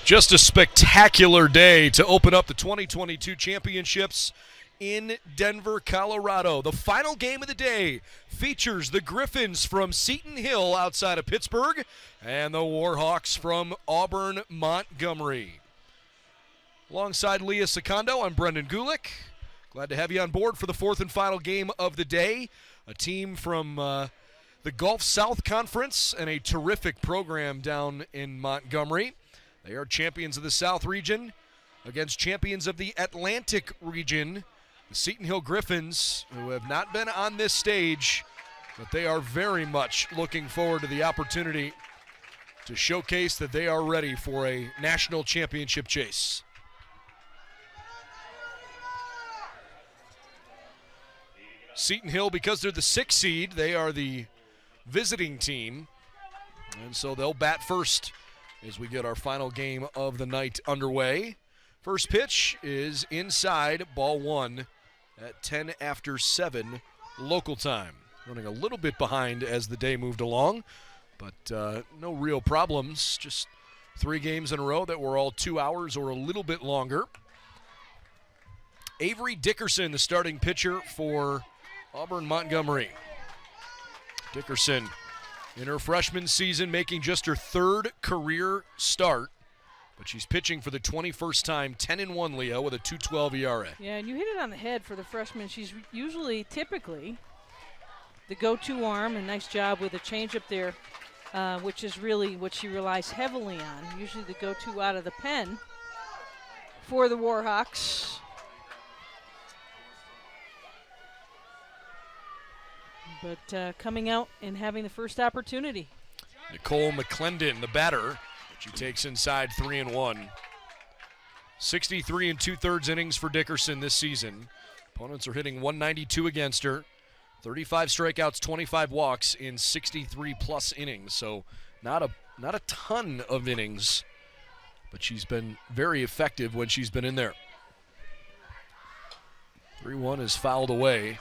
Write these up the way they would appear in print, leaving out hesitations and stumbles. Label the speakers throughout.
Speaker 1: Just a spectacular day to open up the 2022 championships in Denver, Colorado. The final game of the day features the Griffins from Seton Hill outside of Pittsburgh and the Warhawks from Auburn, Montgomery. Alongside Leah Secondo, I'm Brendan Gulick. Glad to have you on board for the fourth and final game of the day. A team from the Gulf South Conference and a terrific program down in Montgomery. They are champions of the South region against champions of the Atlantic region, the Seton Hill Griffins, who have not been on this stage, but they are very much looking forward to the opportunity to showcase that they are ready for a national championship chase. Seton Hill, because they're the 6th seed, they are the visiting team, and so they'll bat first as we get our final game of the night underway. First pitch is inside, ball one at 10 after 7 local time. Running a little bit behind as the day moved along, but no real problems. Just 3 games in a row that were all 2 hours or a little bit longer. Avery Dickerson, the starting pitcher for Auburn Montgomery. Dickerson, in her freshman season, making just her 3rd career start, but she's pitching for the 21st time, 10-1, Leo, with a 2.12 ERA.
Speaker 2: Yeah, and you hit it on the head for the freshman. She's typically, the go-to arm, and nice job with a changeup there, which is really what she relies heavily on. Usually the go-to out of the pen for the Warhawks. But coming out and having the first opportunity.
Speaker 1: Nicole McClendon, the batter. She takes inside 3-1. 63 2/3 innings for Dickerson this season. Opponents are hitting 192 against her. 35 strikeouts, 25 walks in 63-plus innings. So not a ton of innings, but she's been very effective when she's been in there. 3-1 is fouled away.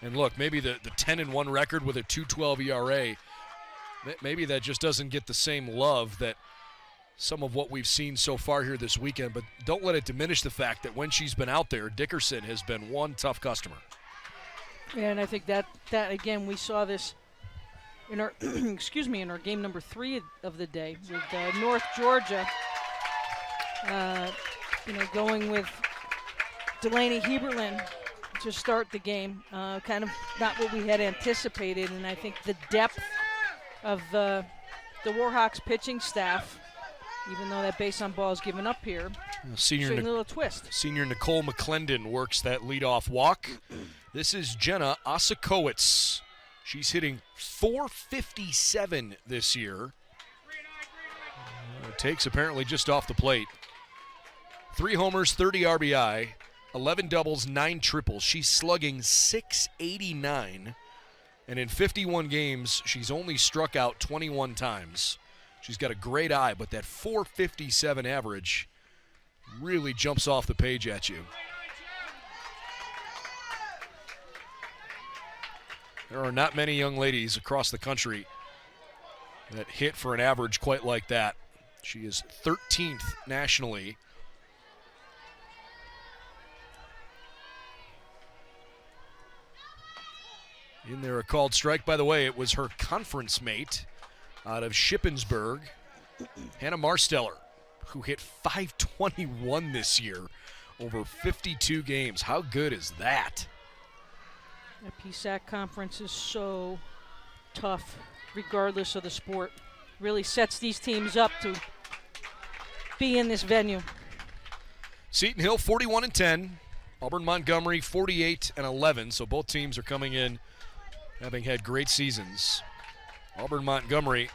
Speaker 1: And look, maybe the 10-1 record with a 2.12 ERA, maybe that just doesn't get the same love that some of what we've seen so far here this weekend. But don't let it diminish the fact that when she's been out there, Dickerson has been one tough customer.
Speaker 2: Yeah, and I think that again, we saw this in our in our game number 3 of the day with North Georgia. Going with Delaney Heberlin to start the game, kind of not what we had anticipated, and I think the depth of the Warhawks pitching staff, even though that base on ball is given up here, showing a little twist.
Speaker 1: Senior Nicole McClendon works that leadoff walk. This is Jenna Osakowicz. She's hitting .457 this year. Takes apparently just off the plate. 3 homers, 30 RBI. 11 doubles, 9 triples. She's slugging .689, and in 51 games, she's only struck out 21 times. She's got a great eye, but that .457 average really jumps off the page at you. There are not many young ladies across the country that hit for an average quite like that. She is 13th nationally. In there, a called strike. By the way, it was her conference mate out of Shippensburg, Hannah Marsteller, who hit .521 this year over 52 games. How good is that?
Speaker 2: The PSAC conference is so tough, regardless of the sport. Really sets these teams up to be in this venue.
Speaker 1: Seton Hill 41-10, Auburn Montgomery 48-11. So both teams are coming in having had great seasons. Auburn Montgomery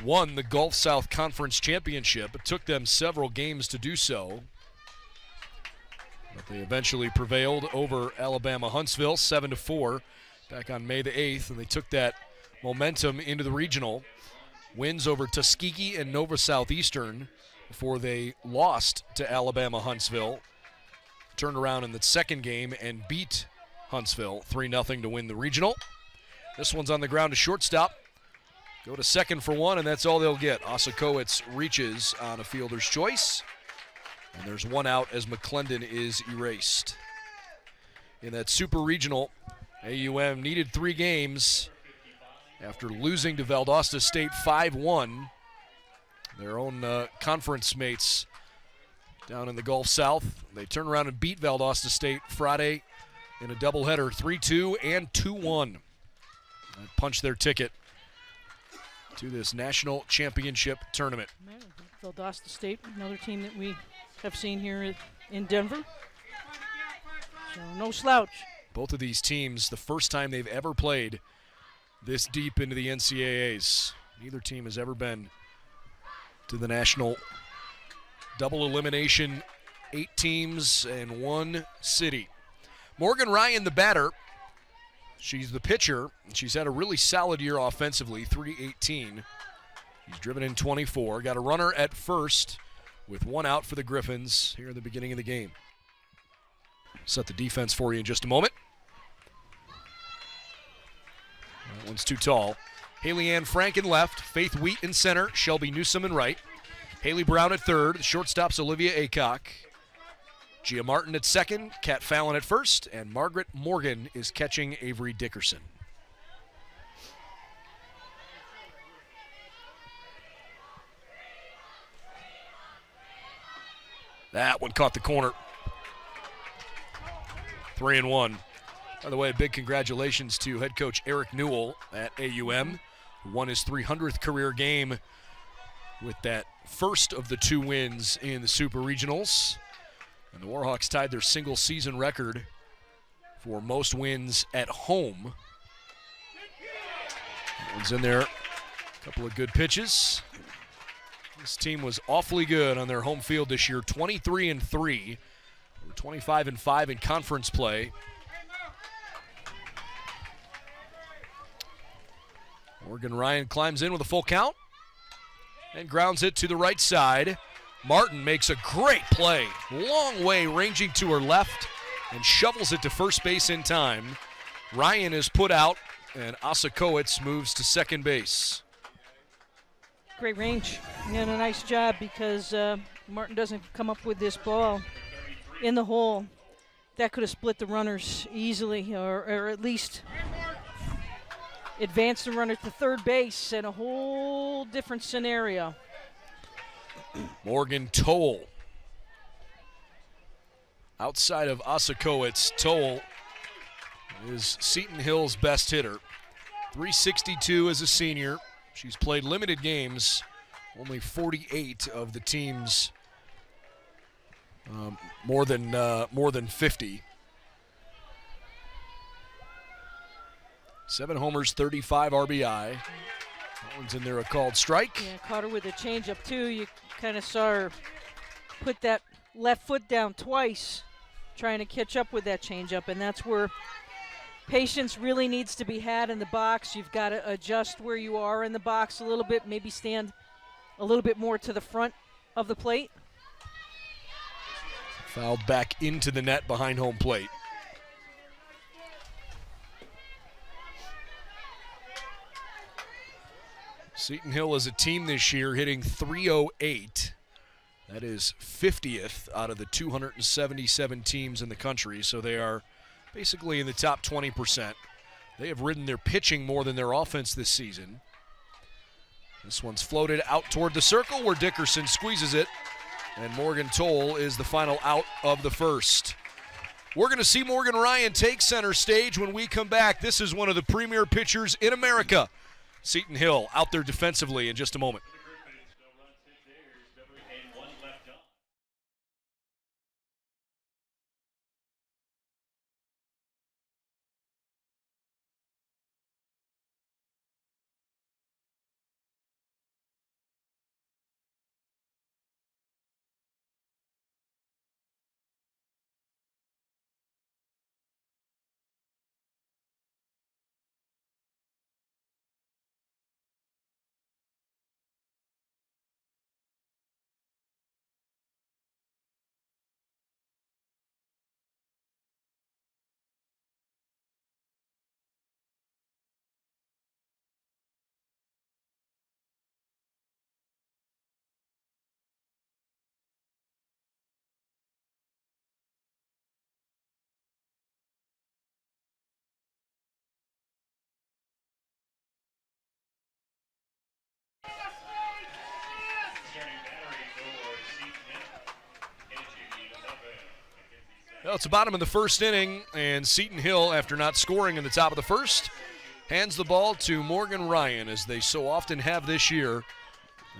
Speaker 1: won the Gulf South Conference Championship. It took them several games to do so, but they eventually prevailed over Alabama Huntsville 7-4 back on May the 8th, and they took that momentum into the regional. Wins over Tuskegee and Nova Southeastern before they lost to Alabama Huntsville. Turned around in the second game and beat Huntsville 3-0 to win the regional. This one's on the ground to shortstop. Go to second for one, and that's all they'll get. Osakowitz reaches on a fielder's choice. And there's one out as McClendon is erased. In that super regional, AUM needed 3 games after losing to Valdosta State 5-1. Their own conference mates down in the Gulf South. They turn around and beat Valdosta State Friday in a doubleheader, 3-2 and 2-1. That punched their ticket to this national championship tournament.
Speaker 2: Valdosta State, another team that we have seen here in Denver. So no slouch.
Speaker 1: Both of these teams, the first time they've ever played this deep into the NCAAs. Neither team has ever been to the national double elimination, 8 teams and 1 city. Morgan Ryan, the batter. She's the pitcher. She's had a really solid year offensively, 318. She's driven in 24. Got a runner at first with 1 out for the Griffins here in the beginning of the game. Set the defense for you in just a moment. That one's too tall. Haley Ann Frank in left, Faith Wheat in center, Shelby Newsom in right. Haley Brown at third, the shortstop's Olivia Aycock. Gia Martin at second, Kat Fallon at first, and Margaret Morgan is catching Avery Dickerson. That one caught the corner. 3-1. By the way, a big congratulations to head coach Eric Newell at AUM, who won his 300th career game with that first of the 2 wins in the Super Regionals. And the Warhawks tied their single season record for most wins at home. That one's in there. A couple of good pitches. This team was awfully good on their home field this year, 23-3. 25-5 in conference play. Morgan Ryan climbs in with a full count and grounds it to the right side. Martin makes a great play. Long way ranging to her left and shovels it to first base in time. Ryan is put out and Osakowitz moves to second base.
Speaker 2: Great range and a nice job because Martin doesn't come up with this ball in the hole. That could have split the runners easily or at least advanced the runner to third base in a whole different scenario.
Speaker 1: Morgan Toll. Outside of Osakowitz, Toll is Seton Hill's best hitter. 362 as a senior. She's played limited games, only 48 of the team's more than 50. 7 homers, 35 RBI. That one's in there, a called strike.
Speaker 2: Yeah, caught her with a changeup too. You kind of saw her put that left foot down twice, trying to catch up with that changeup, and that's where patience really needs to be had in the box. You've got to adjust where you are in the box a little bit, maybe stand a little bit more to the front of the plate.
Speaker 1: Fouled back into the net behind home plate. Seton Hill is a team this year hitting .308. That is 50th out of the 277 teams in the country, so they are basically in the top 20%. They have ridden their pitching more than their offense this season. This one's floated out toward the circle where Dickerson squeezes it, and Morgan Toll is the final out of the first. We're going to see Morgan Ryan take center stage when we come back. This is one of the premier pitchers in America. Seton Hill out there defensively in just a moment. Well, it's the bottom of the first inning, and Seton Hill, after not scoring in the top of the first, hands the ball to Morgan Ryan, as they so often have this year.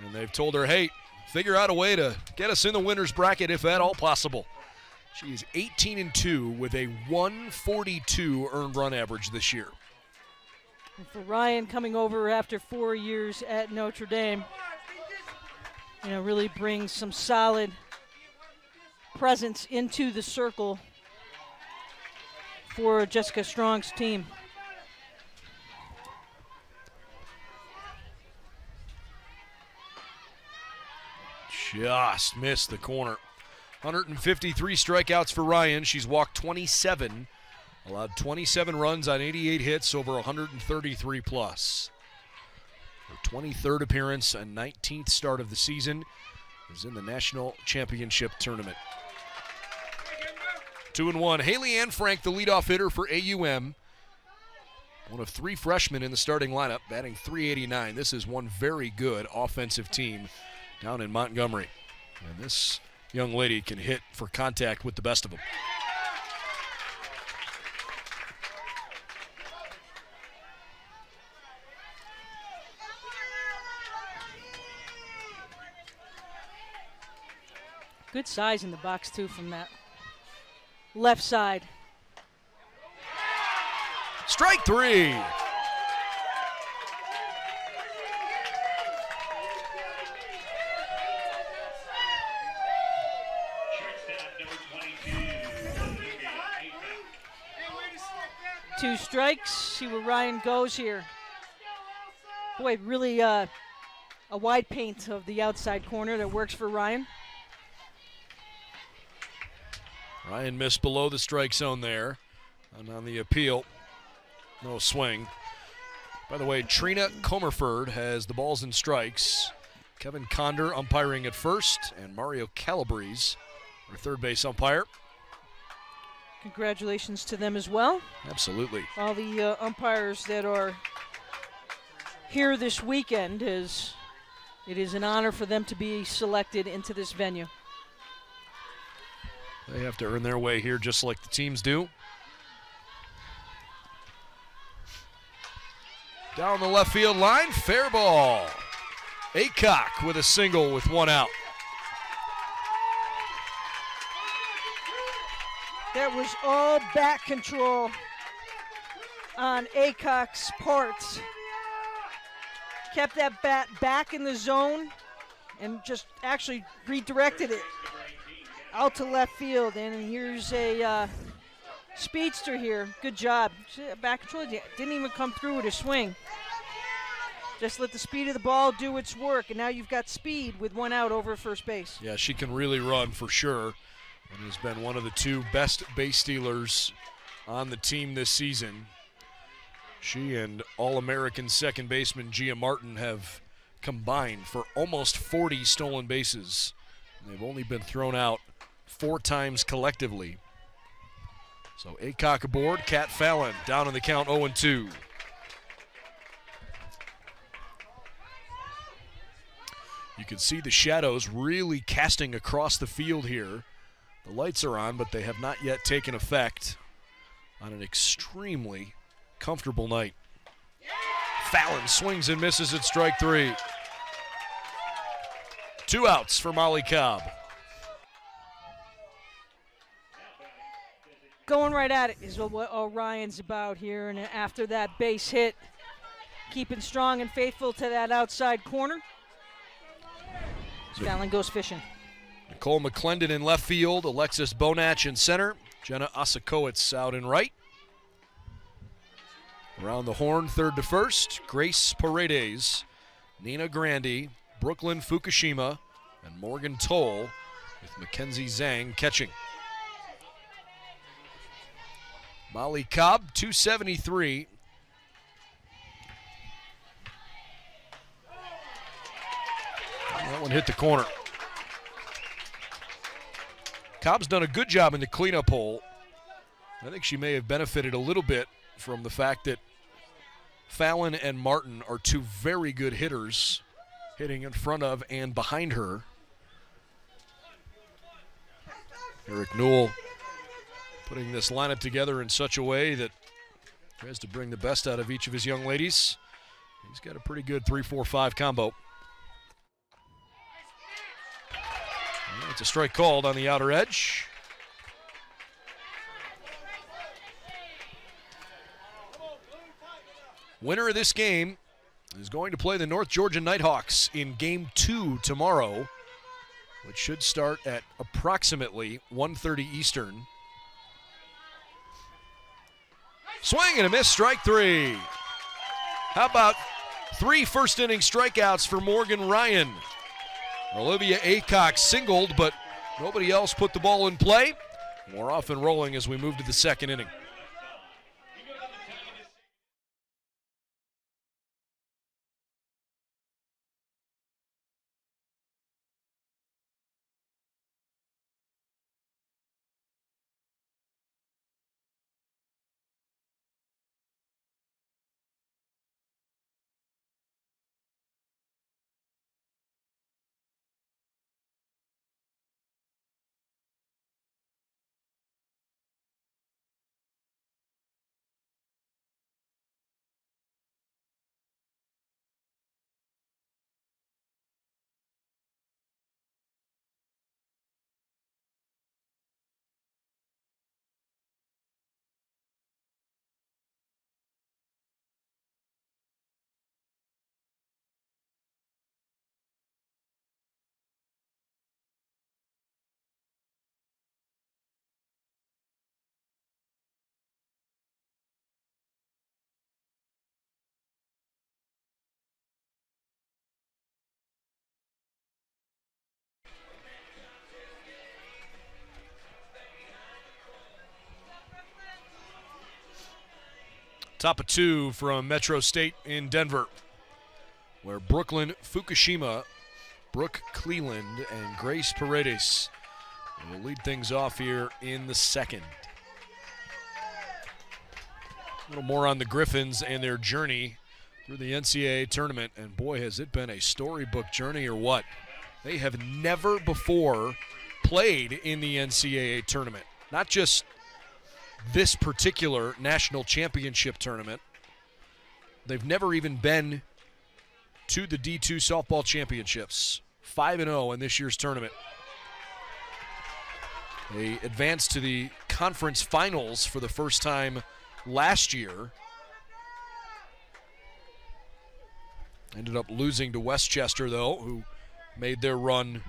Speaker 1: And they've told her, hey, figure out a way to get us in the winner's bracket if at all possible. She is 18-2 with a 142 earned run average this year.
Speaker 2: And for Ryan, coming over after 4 years at Notre Dame, really brings some solid presence into the circle for Jessica Strong's team.
Speaker 1: Just missed the corner. 153 strikeouts for Ryan. She's walked 27, allowed 27 runs on 88 hits over 133 plus. Her 23rd appearance and 19th start of the season is in the National Championship Tournament. 2-1. Haley Ann Frank, the leadoff hitter for AUM. One of 3 freshmen in the starting lineup, batting .389. This is one very good offensive team down in Montgomery. And this young lady can hit for contact with the best of them.
Speaker 2: Good size in the box, too, from that left side.
Speaker 1: Strike 3.
Speaker 2: Two strikes. See where Ryan goes here. Boy, really a wide paint of the outside corner that works for Ryan.
Speaker 1: Ryan missed below the strike zone there. And on the appeal, no swing. By the way, Trina Comerford has the balls and strikes. Kevin Conder umpiring at first, and Mario Calabrese, our third base umpire.
Speaker 2: Congratulations to them as well.
Speaker 1: Absolutely.
Speaker 2: All the umpires that are here this weekend, it is an honor for them to be selected into this venue.
Speaker 1: They have to earn their way here just like the teams do. Down the left field line, fair ball. Aycock with a single with 1 out.
Speaker 2: That was all bat control on Aycock's part. Kept that bat back in the zone and just actually redirected it out to left field. And here's a speedster here. Good job. Back control. Didn't even come through with a swing. Just let the speed of the ball do its work. And now you've got speed with 1 out over first base.
Speaker 1: Yeah, she can really run for sure. And has been one of the 2 best base stealers on the team this season. She and All-American second baseman Gia Martin have combined for almost 40 stolen bases. They've only been thrown out 4 times collectively. So Aycock aboard, Kat Fallon down in the count 0-2. You can see the shadows really casting across the field here. The lights are on, but they have not yet taken effect on an extremely comfortable night. Fallon swings and misses at strike 3. 2 outs for Molly Cobb.
Speaker 2: Going right at it is what Orion's about here. And after that base hit, keeping strong and faithful to that outside corner. Fallon goes fishing.
Speaker 1: Nicole McClendon in left field, Alexis Bonach in center, Jenna Osakowitz out in right. Around the horn, third to first, Grace Paredes, Nina Grandi, Brooklyn Fukushima, and Morgan Toll with Mackenzie Zhang catching. Molly Cobb, 273. That one hit the corner. Cobb's done a good job in the cleanup hole. I think she may have benefited a little bit from the fact that Fallon and Martin are 2 very good hitters, hitting in front of and behind her. Eric Newell putting this lineup together in such a way that tries to bring the best out of each of his young ladies. He's got a pretty good 3-4-5 combo. It's a strike called on the outer edge. Winner of this game is going to play the North Georgia Nighthawks in Game 2 tomorrow, which should start at approximately 1:30 Eastern. Swing and a miss, strike 3. How about 3 first-inning strikeouts for Morgan Ryan? Olivia Aycock singled, but nobody else put the ball in play. We're off and rolling as we move to the second inning. Top of 2 from Metro State in Denver, where Brooklyn Fukushima, Brooke Cleland, and Grace Paredes will lead things off here in the second. A little more on the Griffins and their journey through the NCAA tournament, and boy, has it been a storybook journey or what. They have never before played in the NCAA tournament, not just this particular national championship tournament. They've never even been to the D2 softball championships. 5-0 in this year's tournament. They advanced to the conference finals for the first time last year. Ended up losing to Westchester, though, who made their run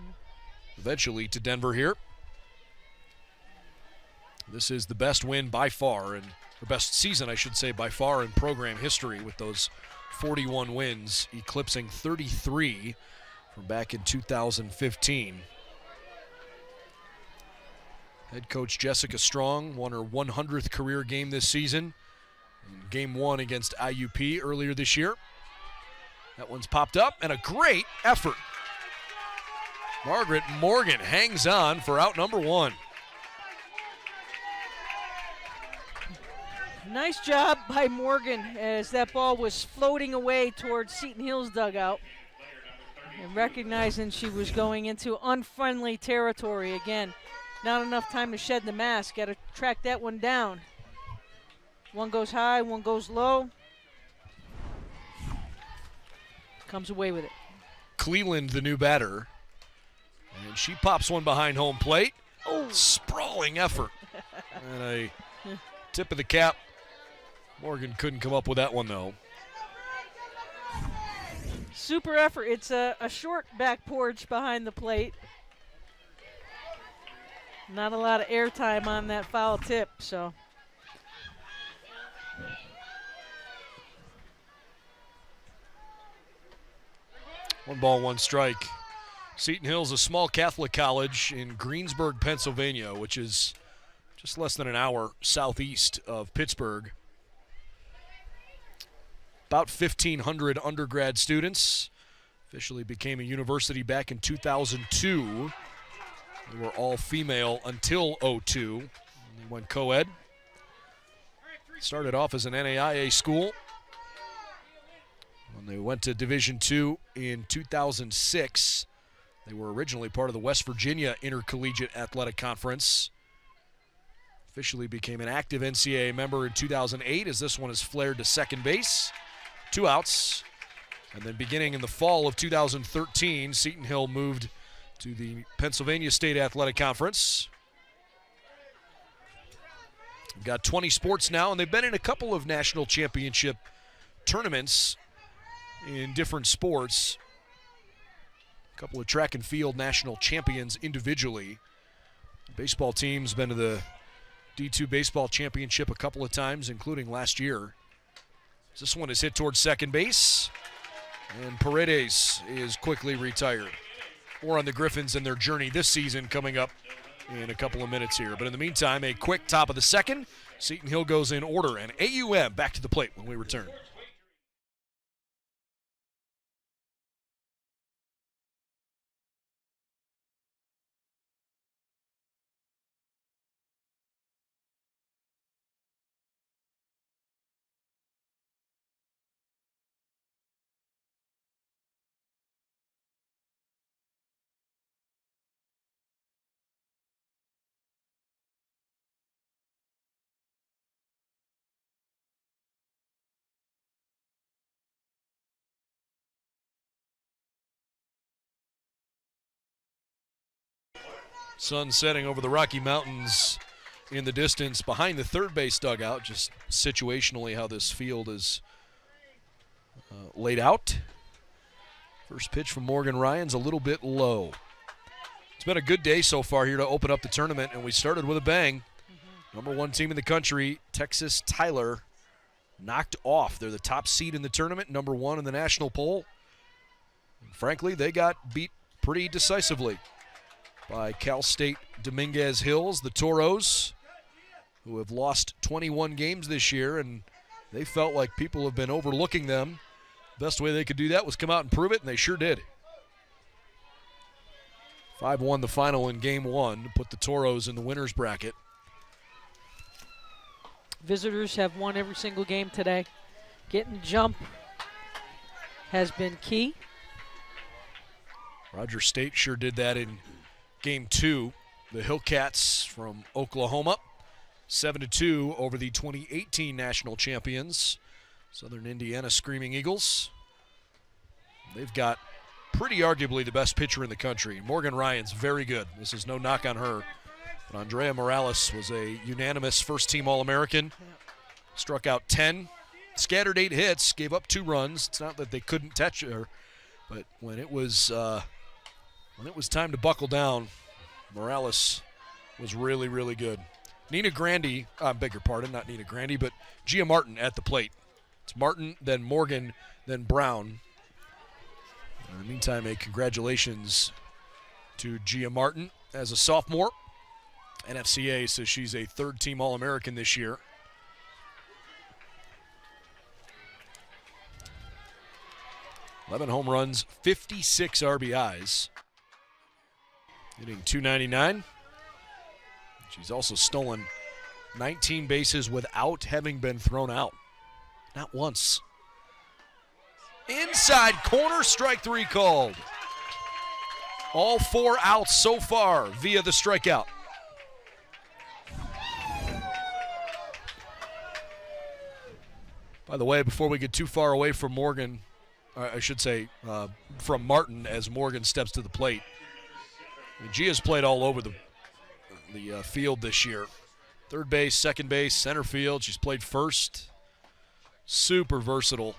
Speaker 1: eventually to Denver here. This is the best win by far, and the best season, I should say, by far in program history, with those 41 wins, eclipsing 33 from back in 2015. Head coach Jessica Strong won her 100th career game this season in Game 1 against IUP earlier this year. That one's popped up, and a great effort. Margaret Morgan hangs on for out number 1.
Speaker 2: Nice job by Morgan as that ball was floating away towards Seton Hill's dugout. And recognizing she was going into unfriendly territory again. Not enough time to shed the mask. Got to track that one down. One goes high, one goes low. Comes away with it.
Speaker 1: Cleland, the new batter. And she pops one behind home plate. Oh, sprawling effort. And a tip of the cap. Morgan couldn't come up with that one, though.
Speaker 2: Super effort. It's a short back porch behind the plate. Not a lot of airtime on that foul tip, so.
Speaker 1: One ball, one strike. Seton Hill's a small Catholic college in Greensburg, Pennsylvania, which is just less than an hour southeast of Pittsburgh. About 1,500 undergrad students. Officially became a university back in 2002. They were all female until 2002. They went co-ed. Started off as an NAIA school. When they went to Division II in 2006, they were originally part of the West Virginia Intercollegiate Athletic Conference. Officially became an active NCAA member in 2008 as this one is flared to second base. 2 outs. And then beginning in the fall of 2013, Seton Hill moved to the Pennsylvania State Athletic Conference. We've got 20 sports now, and they've been in a couple of national championship tournaments in different sports. A couple of track and field national champions individually. Baseball team's been to the D2 Baseball Championship a couple of times, including last year. This one is hit towards second base, and Paredes is quickly retired. More on the Griffins and their journey this season coming up in a couple of minutes here. But in the meantime, a quick top of the second. Seton Hill goes in order, and AUM back to the plate when we return. Sun setting over the Rocky Mountains in the distance behind the third base dugout. Just situationally how this field is laid out. First pitch from Morgan Ryan's a little bit low. It's been a good day so far here to open up the tournament, and we started with a bang. Number 1 team in the country, Texas Tyler, knocked off. They're the top seed in the tournament, number 1 in the national poll. And frankly, they got beat pretty decisively by Cal State Dominguez Hills, the Toros, who have lost 21 games this year, and they felt like people have been overlooking them. Best way they could do that was come out and prove it, and they sure did. 5-1 the final in game 1 to put the Toros in the winner's bracket.
Speaker 2: Visitors have won every single game today. Getting jump has been key.
Speaker 1: Rogers State sure did that in Game 2, the Hillcats from Oklahoma, 7-2 over the 2018 national champions, Southern Indiana Screaming Eagles. They've got pretty arguably the best pitcher in the country. Morgan Ryan's very good. This is no knock on her. But Andrea Morales was a unanimous first-team All-American. Struck out 10, scattered 8 hits, gave up 2 runs. It's not that they couldn't touch her, but when it was time to buckle down, Morales was really, really good. Nina Grandy, I beg your pardon, not Nina Grandy, but Gia Martin at the plate. It's Martin, then Morgan, then Brown. In the meantime, a congratulations to Gia Martin as a sophomore. NFCA says she's a third-team All-American this year. $11 home runs, 56 RBIs. Hitting .299. She's also stolen 19 bases without having been thrown out. Not once. Inside corner, strike 3 called. All 4 outs so far via the strikeout. By the way, before we get too far away from Morgan, I should say from Martin as Morgan steps to the plate. Gia's played all over the field this year. Third base, second base, center field. She's played first. Super versatile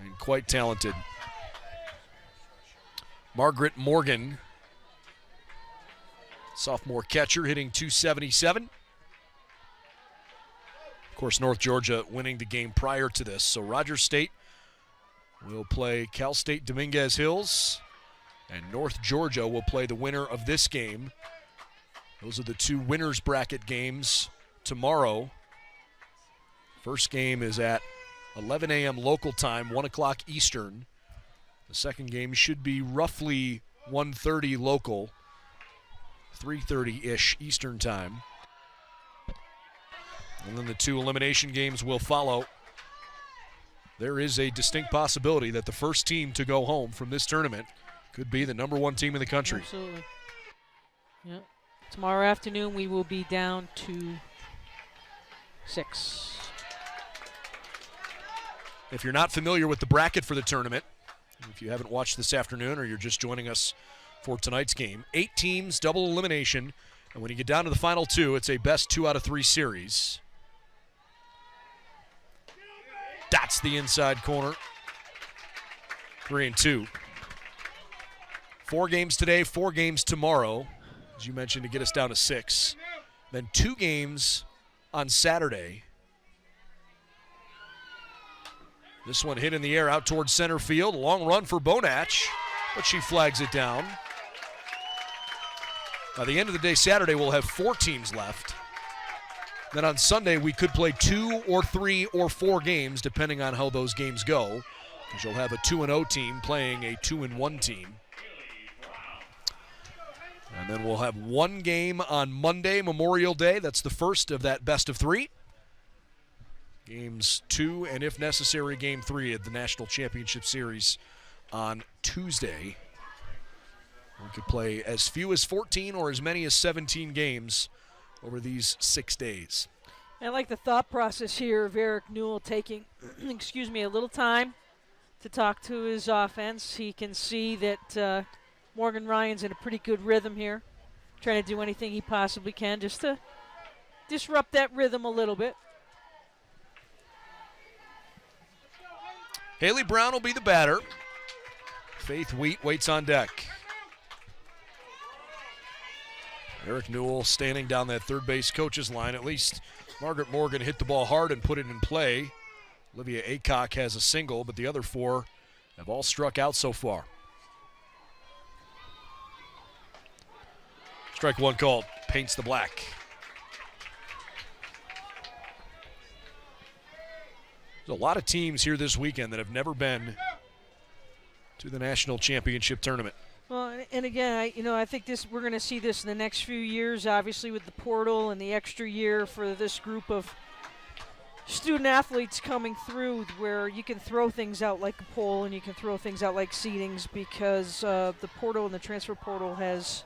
Speaker 1: and quite talented. Margaret Morgan, sophomore catcher, hitting .277. Of course, North Georgia winning the game prior to this. So Rogers State will play Cal State Dominguez Hills, and North Georgia will play the winner of this game. Those are the 2 winners bracket games tomorrow. First game is at 11 a.m. local time, 1 o'clock Eastern. The second game should be roughly 1:30 local, 3:30-ish Eastern time. And then the 2 elimination games will follow. There is a distinct possibility that the first team to go home from this tournament could be the number 1 team in the country.
Speaker 2: Absolutely. Yep. Tomorrow afternoon we will be down to 6.
Speaker 1: If you're not familiar with the bracket for the tournament, if you haven't watched this afternoon or you're just joining us for tonight's game, 8 teams, double elimination, and when you get down to the final 2, it's a best 2 out of 3 series. That's the inside corner. 3-2. 4 games today, 4 games tomorrow, as you mentioned, to get us down to 6. Then 2 games on Saturday. This one hit in the air out towards center field. A long run for Bonach, but she flags it down. By the end of the day Saturday, we'll have 4 teams left. Then on Sunday, we could play 2 or 3 or 4 games, depending on how those games go, because you'll have a 2-0 team playing a 2-1 team. And then we'll have 1 game on Monday, Memorial Day. That's the first of that best of 3. Games 2, and if necessary, Game 3 of the National Championship Series on Tuesday. We could play as few as 14 or as many as 17 games over these 6 days.
Speaker 2: I like the thought process here of Eric Newell taking, excuse me, a little time to talk to his offense. He can see that Morgan Ryan's in a pretty good rhythm here, trying to do anything he possibly can just to disrupt that rhythm a little bit.
Speaker 1: Haley Brown will be the batter. Faith Wheat waits on deck. Eric Newell standing down that third base coach's line. At least Margaret Morgan hit the ball hard and put it in play. Olivia Aycock has a single, but the other 4 have all struck out so far. Strike 1 called. Paints the black. There's a lot of teams here this weekend that have never been to the national championship tournament.
Speaker 2: Well, and again, I think we're going to see this in the next few years, obviously with the portal and the extra year for this group of student athletes coming through, where you can throw things out like a poll and you can throw things out like seedings, because the portal and the transfer portal has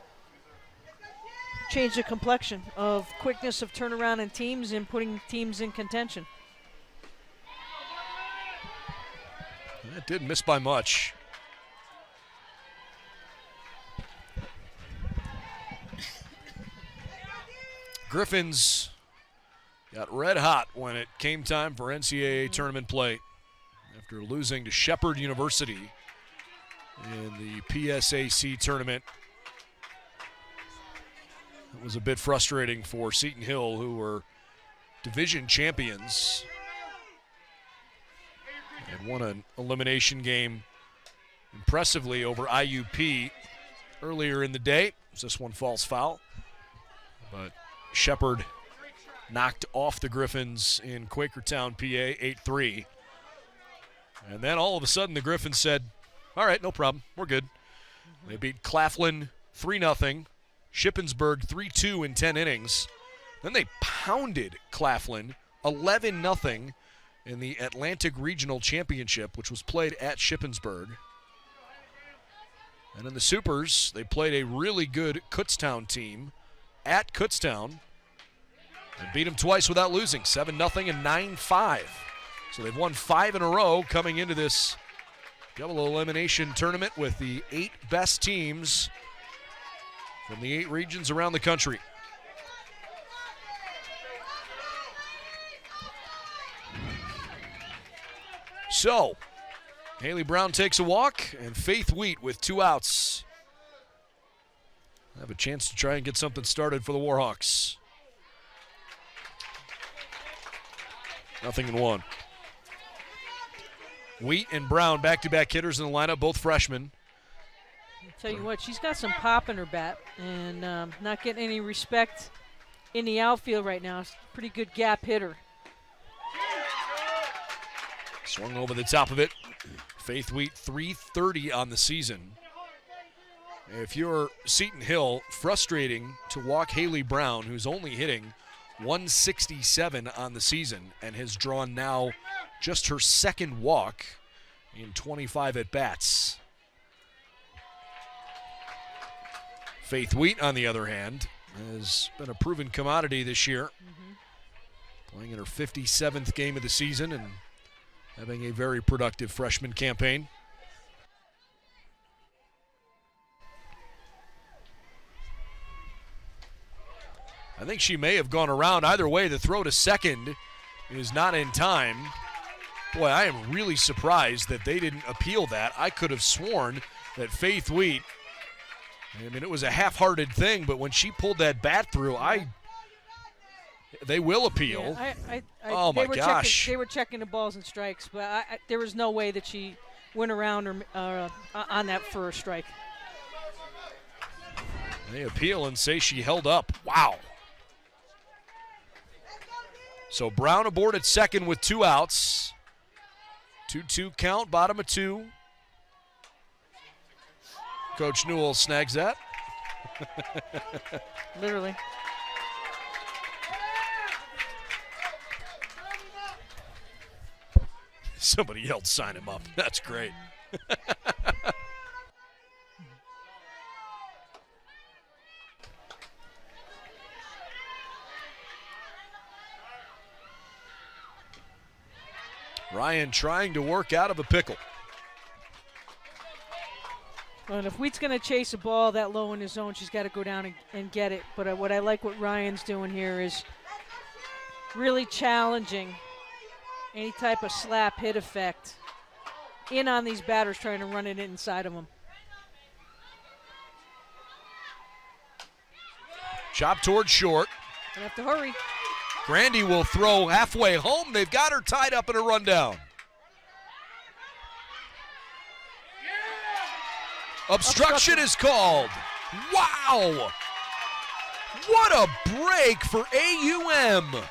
Speaker 2: changed the complexion of quickness of turnaround in teams and putting teams in contention.
Speaker 1: That didn't miss by much. Griffins got red hot when it came time for NCAA tournament play after losing to Shepherd University in the PSAC tournament. It was a bit frustrating for Seton Hill, who were division champions and won an elimination game impressively over IUP earlier in the day. This one false foul, but Shepherd knocked off the Griffins in Quakertown, PA, 8-3. And then all of a sudden the Griffins said, all right, no problem, we're good. They beat Claflin 3-0, Shippensburg 3-2 in 10 innings. Then they pounded Claflin 11-0 in the Atlantic Regional Championship, which was played at Shippensburg. And in the Supers, they played a really good Kutztown team at Kutztown and beat them twice without losing, 7-0 and 9-5. So they've won 5 in a row coming into this double elimination tournament with the 8 best teams from the 8 regions around the country. So, Haley Brown takes a walk, and Faith Wheat with 2 outs have a chance to try and get something started for the Warhawks. 0-1. Wheat and Brown back-to-back hitters in the lineup, both freshmen.
Speaker 2: I'll tell you what, she's got some pop in her bat, and not getting any respect in the outfield right now. She's a pretty good gap hitter.
Speaker 1: Swung over the top of it. Faith Wheat, .330 on the season. If you're Seton Hill, frustrating to walk Haley Brown, who's only hitting .167 on the season and has drawn now just her second walk in 25 at-bats. Faith Wheat, on the other hand, has been a proven commodity this year. Playing in her 57th game of the season and having a very productive freshman campaign. I think she may have gone around. Either way, the throw to second is not in time. Boy, I am really surprised that they didn't appeal that. I could have sworn that Faith Wheat, I mean, it was a half-hearted thing, but when she pulled that bat through, they will appeal.
Speaker 2: Yeah,
Speaker 1: oh, my gosh.
Speaker 2: They were checking the balls and strikes, but there was no way that she went around on that for a strike.
Speaker 1: They appeal and say she held up. Wow. So Brown aboard at second with 2 outs. 2-2 count, bottom of 2. Coach Newell snags that.
Speaker 2: Literally.
Speaker 1: Somebody yelled, sign him up. That's great. Ryan trying to work out of a pickle.
Speaker 2: Well, and if Wheat's going to chase a ball that low in his zone, she's got to go down and get it. But what I like what Ryan's doing here is really challenging any type of slap hit effect in on these batters trying to run it inside of them.
Speaker 1: Chop towards short.
Speaker 2: Gonna have to hurry.
Speaker 1: Grandy will throw halfway home. They've got her tied up in a rundown. Obstruction is called. Wow. What a break for AUM.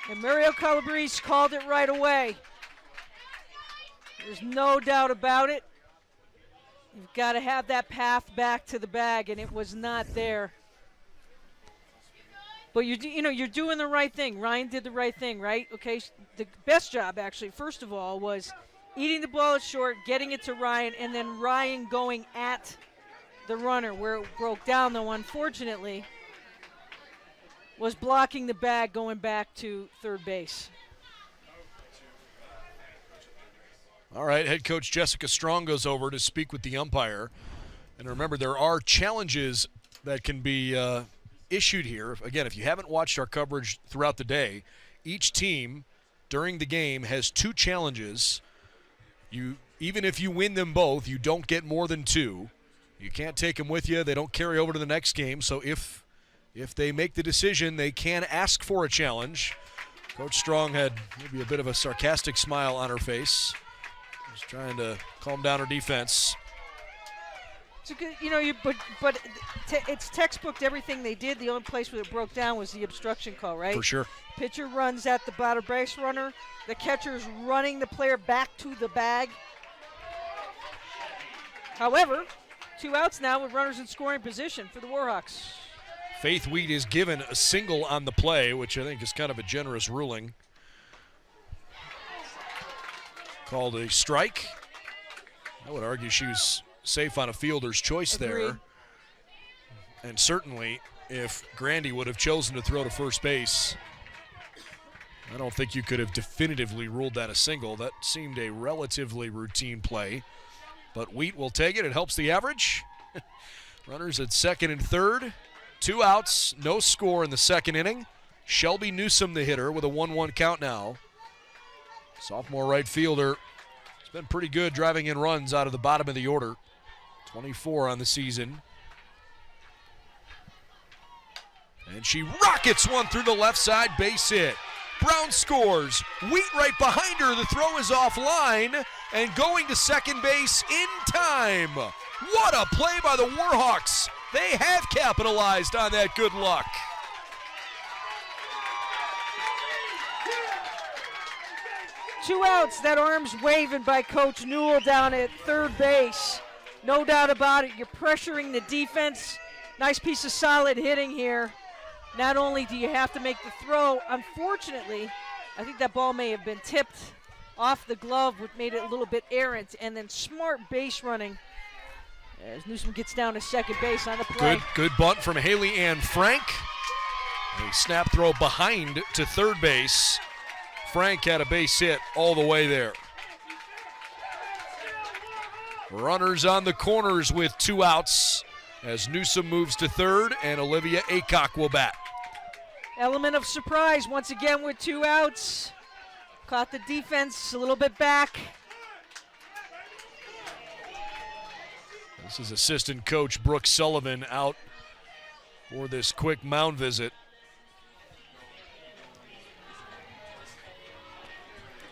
Speaker 2: And Mario Calabrese called it right away. There's no doubt about it. You've got to have that path back to the bag, and it was not there. But you're doing the right thing. Ryan did the right thing, right? Okay, the best job actually, first of all, was eating the ball at short, getting it to Ryan, and then Ryan going at the runner. Where it broke down, though, unfortunately, was blocking the bag going back to third base.
Speaker 1: All right, head coach Jessica Strong goes over to speak with the umpire. And remember, there are challenges that can be issued here. Again, if you haven't watched our coverage throughout the day, each team during the game has 2 challenges. Even if you win them both, you don't get more than 2. You can't take them with you. They don't carry over to the next game. So if they make the decision, they can ask for a challenge. Coach Strong had maybe a bit of a sarcastic smile on her face. Just trying to calm down her defense.
Speaker 2: It's a good, but it's textbooked everything they did. The only place where it broke down was the obstruction call, right?
Speaker 1: For sure.
Speaker 2: Pitcher runs at the batter base runner. The catcher's running the player back to the bag. However, 2 outs now with runners in scoring position for the Warhawks.
Speaker 1: Faith Wheat is given a single on the play, which I think is kind of a generous ruling. Called a strike. I would argue she was safe on a fielder's choice there. And certainly, if Grandy would have chosen to throw to first base, I don't think you could have definitively ruled that a single. That seemed a relatively routine play. But Wheat will take it. It helps the average. Runners at second and third. 2 outs, no score in the second inning. Shelby Newsom, the hitter, with a 1-1 count now. Sophomore right fielder has been pretty good driving in runs out of the bottom of the order. 24 on the season. And she rockets one through the left side, base hit. Brown scores. Wheat right behind her. The throw is offline and going to second base in time. What a play by the Warhawks. They have capitalized on that good luck.
Speaker 2: Two outs, that arm's waving by Coach Newell down at third base. No doubt about it, you're pressuring the defense. Nice piece of solid hitting here. Not only do you have to make the throw, unfortunately, I think that ball may have been tipped off the glove, which made it a little bit errant, and then smart base running As Newsom gets down to second base on the play.
Speaker 1: Good bunt from Haley Ann Frank. A snap throw behind to third base. Frank had a base hit all the way there. Runners on the corners with 2 outs as Newsom moves to third and Olivia Aycock will bat.
Speaker 2: Element of surprise once again with 2 outs. Caught the defense a little bit back.
Speaker 1: This is assistant coach Brooke Sullivan out for this quick mound visit.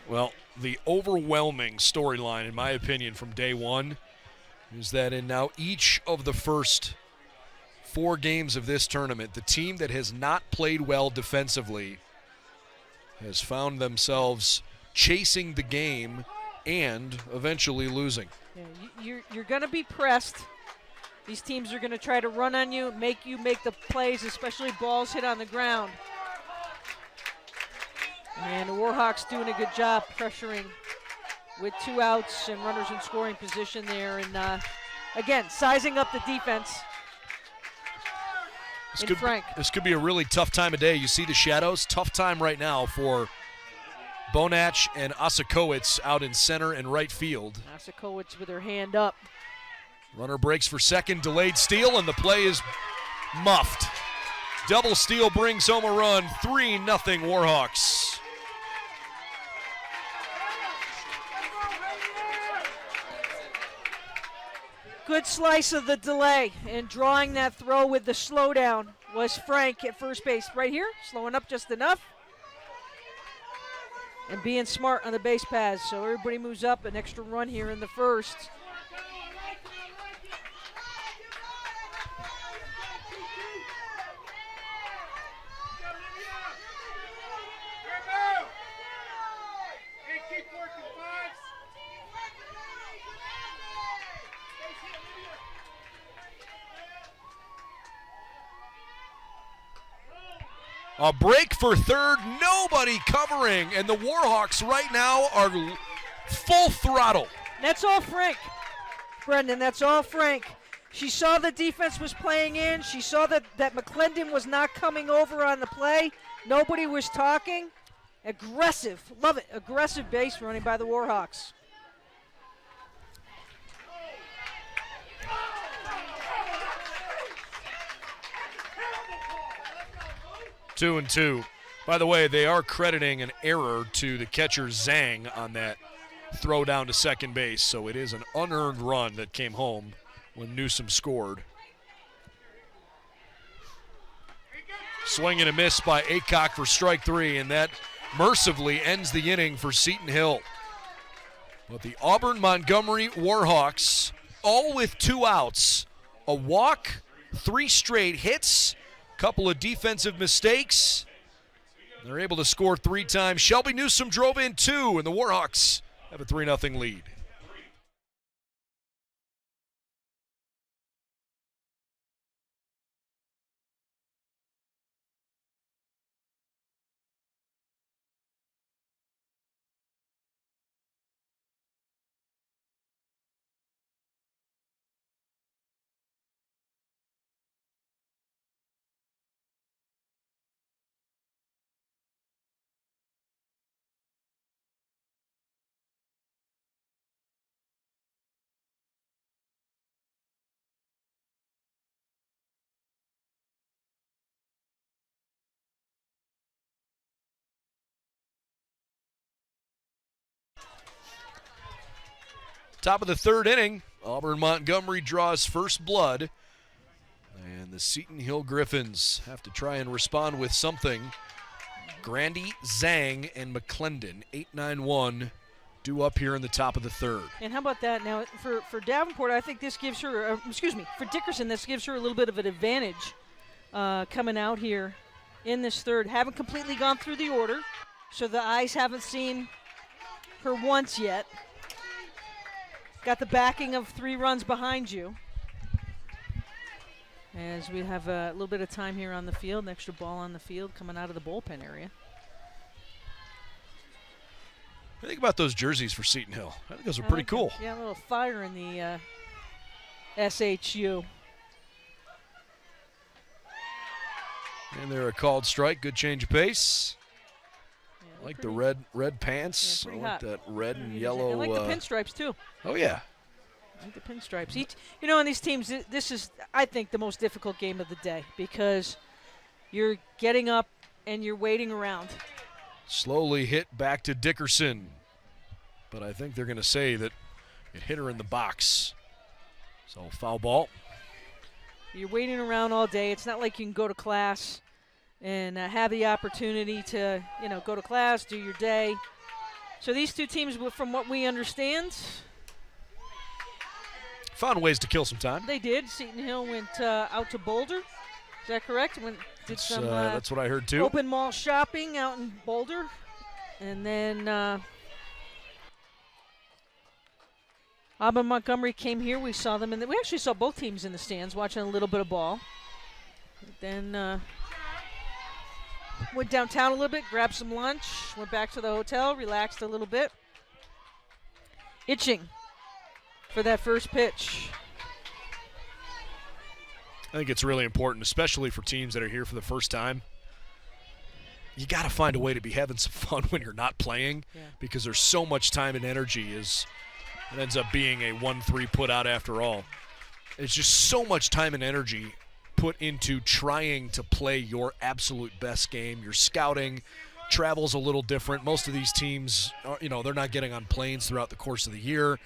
Speaker 1: Well, the overwhelming storyline, in my opinion, from day one is that in now each of the first 4 games of this tournament, the team that has not played well defensively has found themselves chasing the game and eventually losing.
Speaker 2: Yeah, you're going to be pressed. These teams are going to try to run on you make the plays, especially balls hit on the ground. And the Warhawks doing a good job pressuring with 2 outs and runners in scoring position there. And again, sizing up the defense.
Speaker 1: This could be a really tough time of day. You see the shadows? Tough time right now for Bonach and Osakowicz out in center and right field.
Speaker 2: Osakowicz with her hand up.
Speaker 1: Runner breaks for second, delayed steal, and the play is muffed. Double steal brings home a run, 3-0 Warhawks.
Speaker 2: Good slice of the delay, and drawing that throw with the slowdown was Frank at first base. Right here, slowing up just enough. And being smart on the base paths, so everybody moves up, an extra run here in the first.
Speaker 1: A break for third, nobody covering, and the Warhawks right now are full throttle.
Speaker 2: That's all Frank, Brendan, that's all Frank. She saw the defense was playing in. She saw that McClendon was not coming over on the play. Nobody was talking. Aggressive, love it, aggressive base running by the Warhawks.
Speaker 1: Two and two. By the way, they are crediting an error to the catcher Zhang on that throw down to second base, so it is an unearned run that came home when Newsom scored. Swing and a miss by Aycock for strike 3, and that mercifully ends the inning for Seton Hill. But the Auburn-Montgomery Warhawks, all with 2 outs, a walk, 3 straight hits, couple of defensive mistakes. They're able to score 3 times. Shelby Newsom drove in 2, and the Warhawks have a 3-0 lead. Top of the 3rd inning, Auburn-Montgomery draws first blood, and the Seton Hill Griffins have to try and respond with something. Grandy, Zhang, and McClendon, 8-9-1, due up here in the top of the 3rd.
Speaker 2: And how about that? Now, for Davenport, I think this gives her, for Dickerson, this gives her a little bit of an advantage coming out here in this 3rd. Haven't completely gone through the order, so the eyes haven't seen her once yet. Got the backing of 3 runs behind you. As we have a little bit of time here on the field, an extra ball on the field coming out of the bullpen area.
Speaker 1: I think about those jerseys for Seton Hill. I think those are pretty cool.
Speaker 2: Yeah, a little fire in the SHU.
Speaker 1: And they're a called strike. Good change of pace.
Speaker 2: Yeah,
Speaker 1: I like the red pants.
Speaker 2: Yeah,
Speaker 1: I like
Speaker 2: hot.
Speaker 1: that red and yellow.
Speaker 2: I like the pinstripes too.
Speaker 1: Oh yeah.
Speaker 2: I like the pinstripes. On these teams, this is, I think, the most difficult game of the day because you're getting up and you're waiting around.
Speaker 1: Slowly hit back to Dickerson. But I think they're going to say that it hit her in the box. So foul ball.
Speaker 2: You're waiting around all day. It's not like you can go to class and have the opportunity to, go to class, do your day. So these two teams, from what we understand,
Speaker 1: found ways to kill some time.
Speaker 2: they did. Seton Hill went out to Boulder. Is that correct?
Speaker 1: That's what I heard too.
Speaker 2: Open mall shopping out in Boulder. And then Auburn Montgomery came here. We saw them, we actually saw both teams in the stands watching a little bit of ball. Then went downtown a little bit, grabbed some lunch, went back to the hotel, relaxed a little bit. Itching for that first pitch.
Speaker 1: I think it's really important, especially for teams that are here for the first time. You got to find a way to be having some fun when you're not playing, because there's so much time and energy. It ends up being a 1-3 put out after all. It's just so much time and energy put into trying to play your absolute best game. Your scouting, travel's a little different. Most of these teams, they're not getting on planes throughout the course of the year.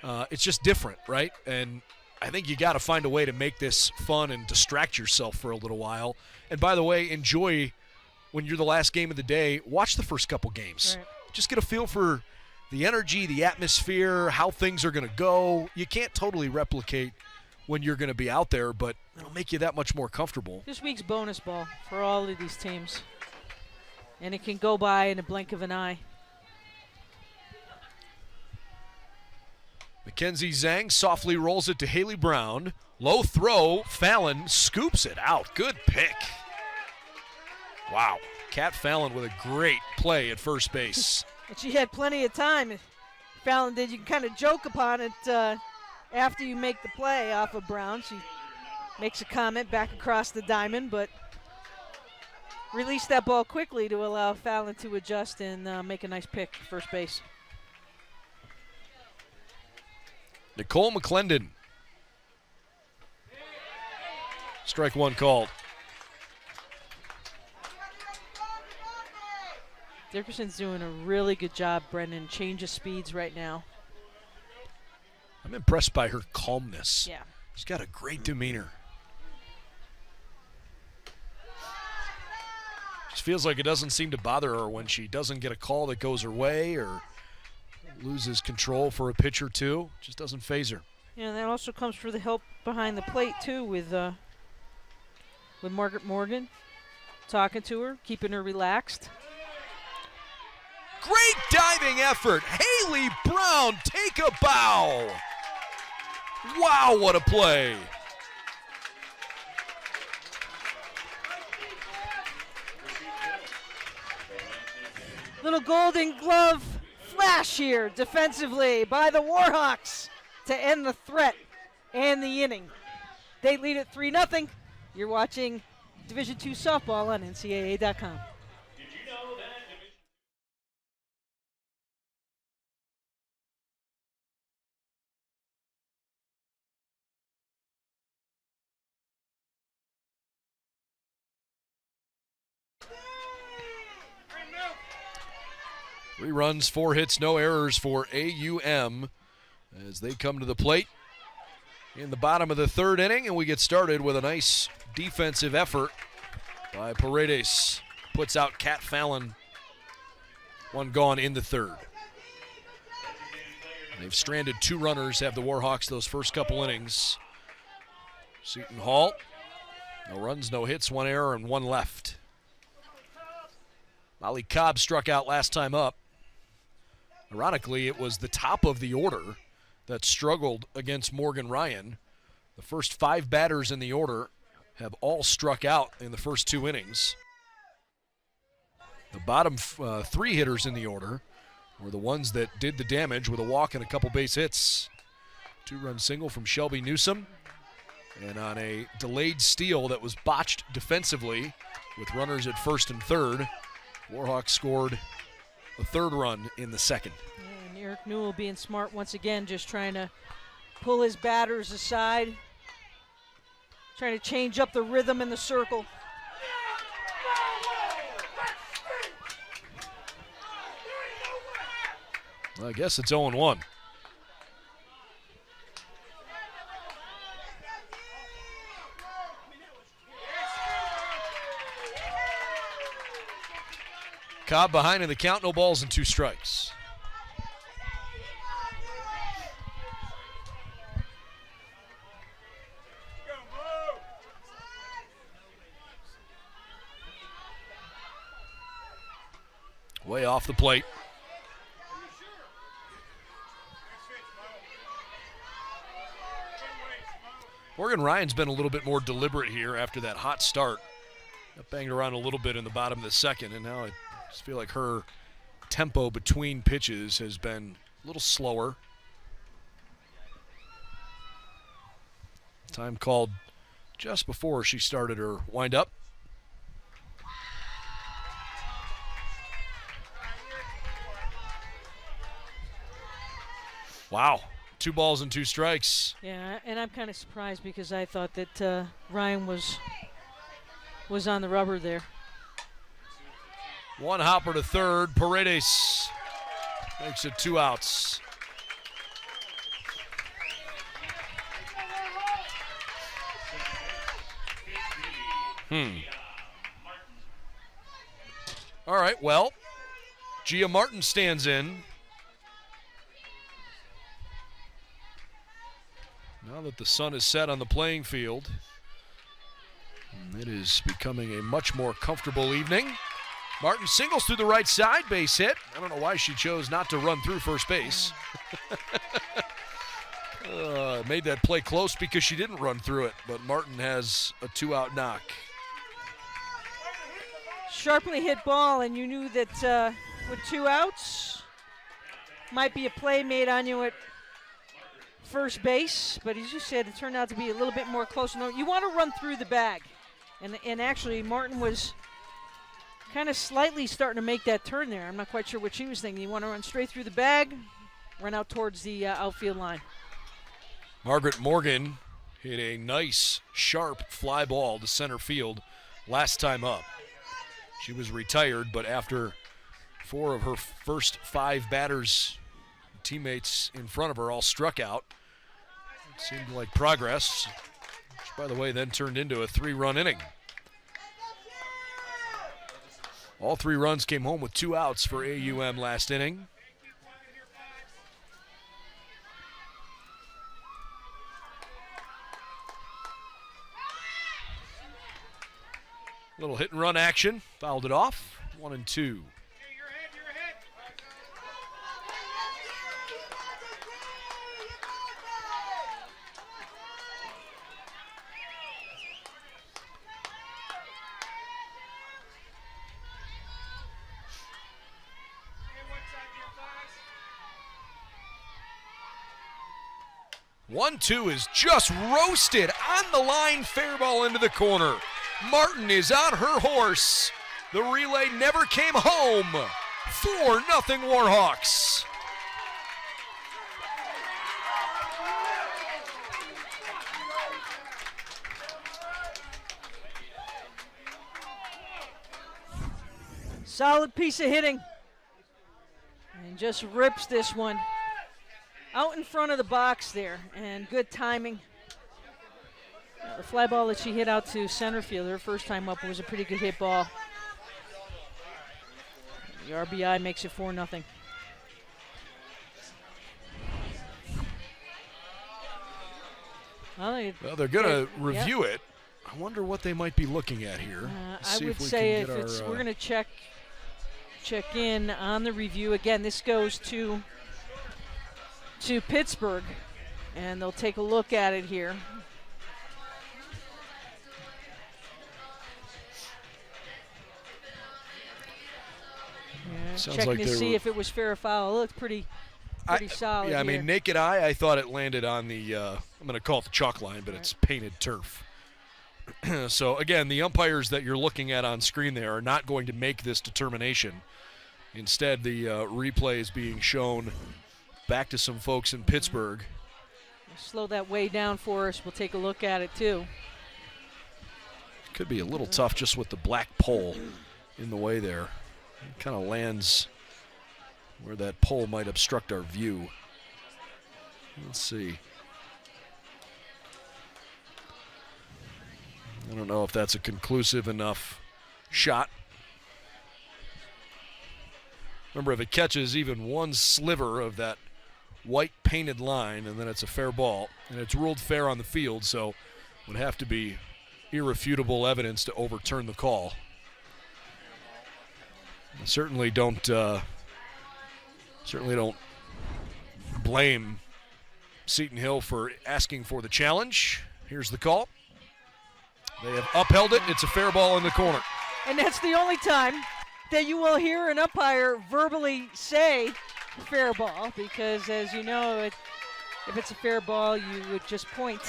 Speaker 1: It's just different, right? And I think you got to find a way to make this fun and distract yourself for a little while. And by the way, enjoy when you're the last game of the day. Watch the first couple games.
Speaker 2: Right.
Speaker 1: Just get a feel for the energy, the atmosphere, how things are going to go. You can't totally replicate when you're going to be out there, but it'll make you that much more comfortable.
Speaker 2: This week's bonus ball for all of these teams. And it can go by in a blink of an eye.
Speaker 1: Mackenzie Zhang softly rolls it to Haley Brown. Low throw. Fallon scoops it out. Good pick. Wow. Kat Fallon with a great play at first base.
Speaker 2: And she had plenty of time. Fallon did. You can kind of joke upon it after you make the play off of Brown. She makes a comment back across the diamond, but released that ball quickly to allow Fallon to adjust and make a nice pick first base.
Speaker 1: Nicole McClendon. Strike one called.
Speaker 2: Dickerson's doing a really good job, Brendan. Change of speeds right now.
Speaker 1: I'm impressed by her calmness.
Speaker 2: Yeah.
Speaker 1: She's got a great demeanor. Just feels like it doesn't seem to bother her when she doesn't get a call that goes her way or loses control for a pitch or two. Just doesn't faze her.
Speaker 2: Yeah, and that also comes for the help behind the plate too with Margaret Morgan talking to her, keeping her relaxed.
Speaker 1: Great diving effort. Haley Brown, take a bow. Wow, what a play.
Speaker 2: Little Golden Glove flash here defensively by the Warhawks to end the threat and the inning. They lead it 3-0. You're watching Division II softball on NCAA.com.
Speaker 1: Three runs, 4 hits, no errors for AUM as they come to the plate in the bottom of the third inning, and we get started with a nice defensive effort by Paredes. Puts out Kat Fallon. One gone in the third. They've stranded 2 runners, have the Warhawks those first couple innings. Seton Hall, no runs, no hits, 1 error, and 1 left. Molly Cobb struck out last time up. Ironically, it was the top of the order that struggled against Morgan Ryan. The first 5 batters in the order have all struck out in the first 2 innings. The bottom 3 hitters in the order were the ones that did the damage with a walk and a couple base hits. Two-run single from Shelby Newsom. And on a delayed steal that was botched defensively with runners at first and third, Warhawks scored a third run in the second.
Speaker 2: Yeah, and Eric Newell being smart once again, just trying to pull his batters aside, trying to change up the rhythm in the circle.
Speaker 1: Well, I guess it's 0-1. Cobb behind in the count, no balls and 2 strikes. Way off the plate. Morgan Ryan's been a little bit more deliberate here after that hot start. Got banged around a little bit in the bottom of the second, and now I just feel like her tempo between pitches has been a little slower. Time called just before she started her windup. Wow, 2 balls and 2 strikes.
Speaker 2: Yeah, and I'm kind of surprised because I thought that Ryan was on the rubber there.
Speaker 1: One hopper to third. Paredes makes it 2 outs. All right, well, Gia Martin stands in. Now that the sun is set on the playing field, it is becoming a much more comfortable evening. Martin singles through the right side, base hit. I don't know why she chose not to run through first base. Made that play close because she didn't run through it, but Martin has a 2-out knock.
Speaker 2: Sharply hit ball, and you knew that with 2 outs, might be a play made on you at first base, but as you said, it turned out to be a little bit more close. No, you want to run through the bag, and actually Martin was kind of slightly starting to make that turn there. I'm not quite sure what she was thinking. You want to run straight through the bag, run out towards the outfield line.
Speaker 1: Margaret Morgan hit a nice, sharp fly ball to center field last time up. She was retired, but after 4 of her first 5 batters, teammates in front of her all struck out. It seemed like progress, which, by the way, then turned into a 3-run inning. All 3 runs came home with 2 outs for AUM last inning. Little hit and run action, fouled it off, 1-2. 1-2 is just roasted on the line, fair ball into the corner. Martin is on her horse. The relay never came home. 4-0 Warhawks.
Speaker 2: Solid piece of hitting. And just rips this one out in front of the box there, and good timing. The fly ball that she hit out to center field her first time up was a pretty good hit ball. The RBI makes it 4-0.
Speaker 1: Well, they're going to review it. I wonder what they might be looking at here.
Speaker 2: I would say if it's, we're going to check in on the review. Again, this goes to Pittsburgh, and they'll take a look at it here.
Speaker 1: Sounds
Speaker 2: Checking
Speaker 1: like
Speaker 2: to see if it was fair or foul. It looked pretty pretty solid.
Speaker 1: Yeah, I
Speaker 2: here.
Speaker 1: mean, naked eye, I thought it landed on the, I'm going to call it the chalk line, but it's painted turf. So, again, the umpires that you're looking at on screen there are not going to make this determination. Instead, the replay is being shown back to some folks in Pittsburgh.
Speaker 2: Slow that way down for us. We'll take a look at it, too.
Speaker 1: Could be a little tough just with the black pole in the way there. It kind of lands where that pole might obstruct our view. Let's see. I don't know if that's a conclusive enough shot. Remember, if it catches even one sliver of that white painted line, and then it's a fair ball, and it's ruled fair on the field, so it would have to be irrefutable evidence to overturn the call. I certainly don't blame Seton Hill for asking for the challenge. Here's the call. They have upheld it. It's a fair ball in the corner.
Speaker 2: And that's the only time that you will hear an umpire verbally say fair ball, because as you know, if it's a fair ball, you would just point.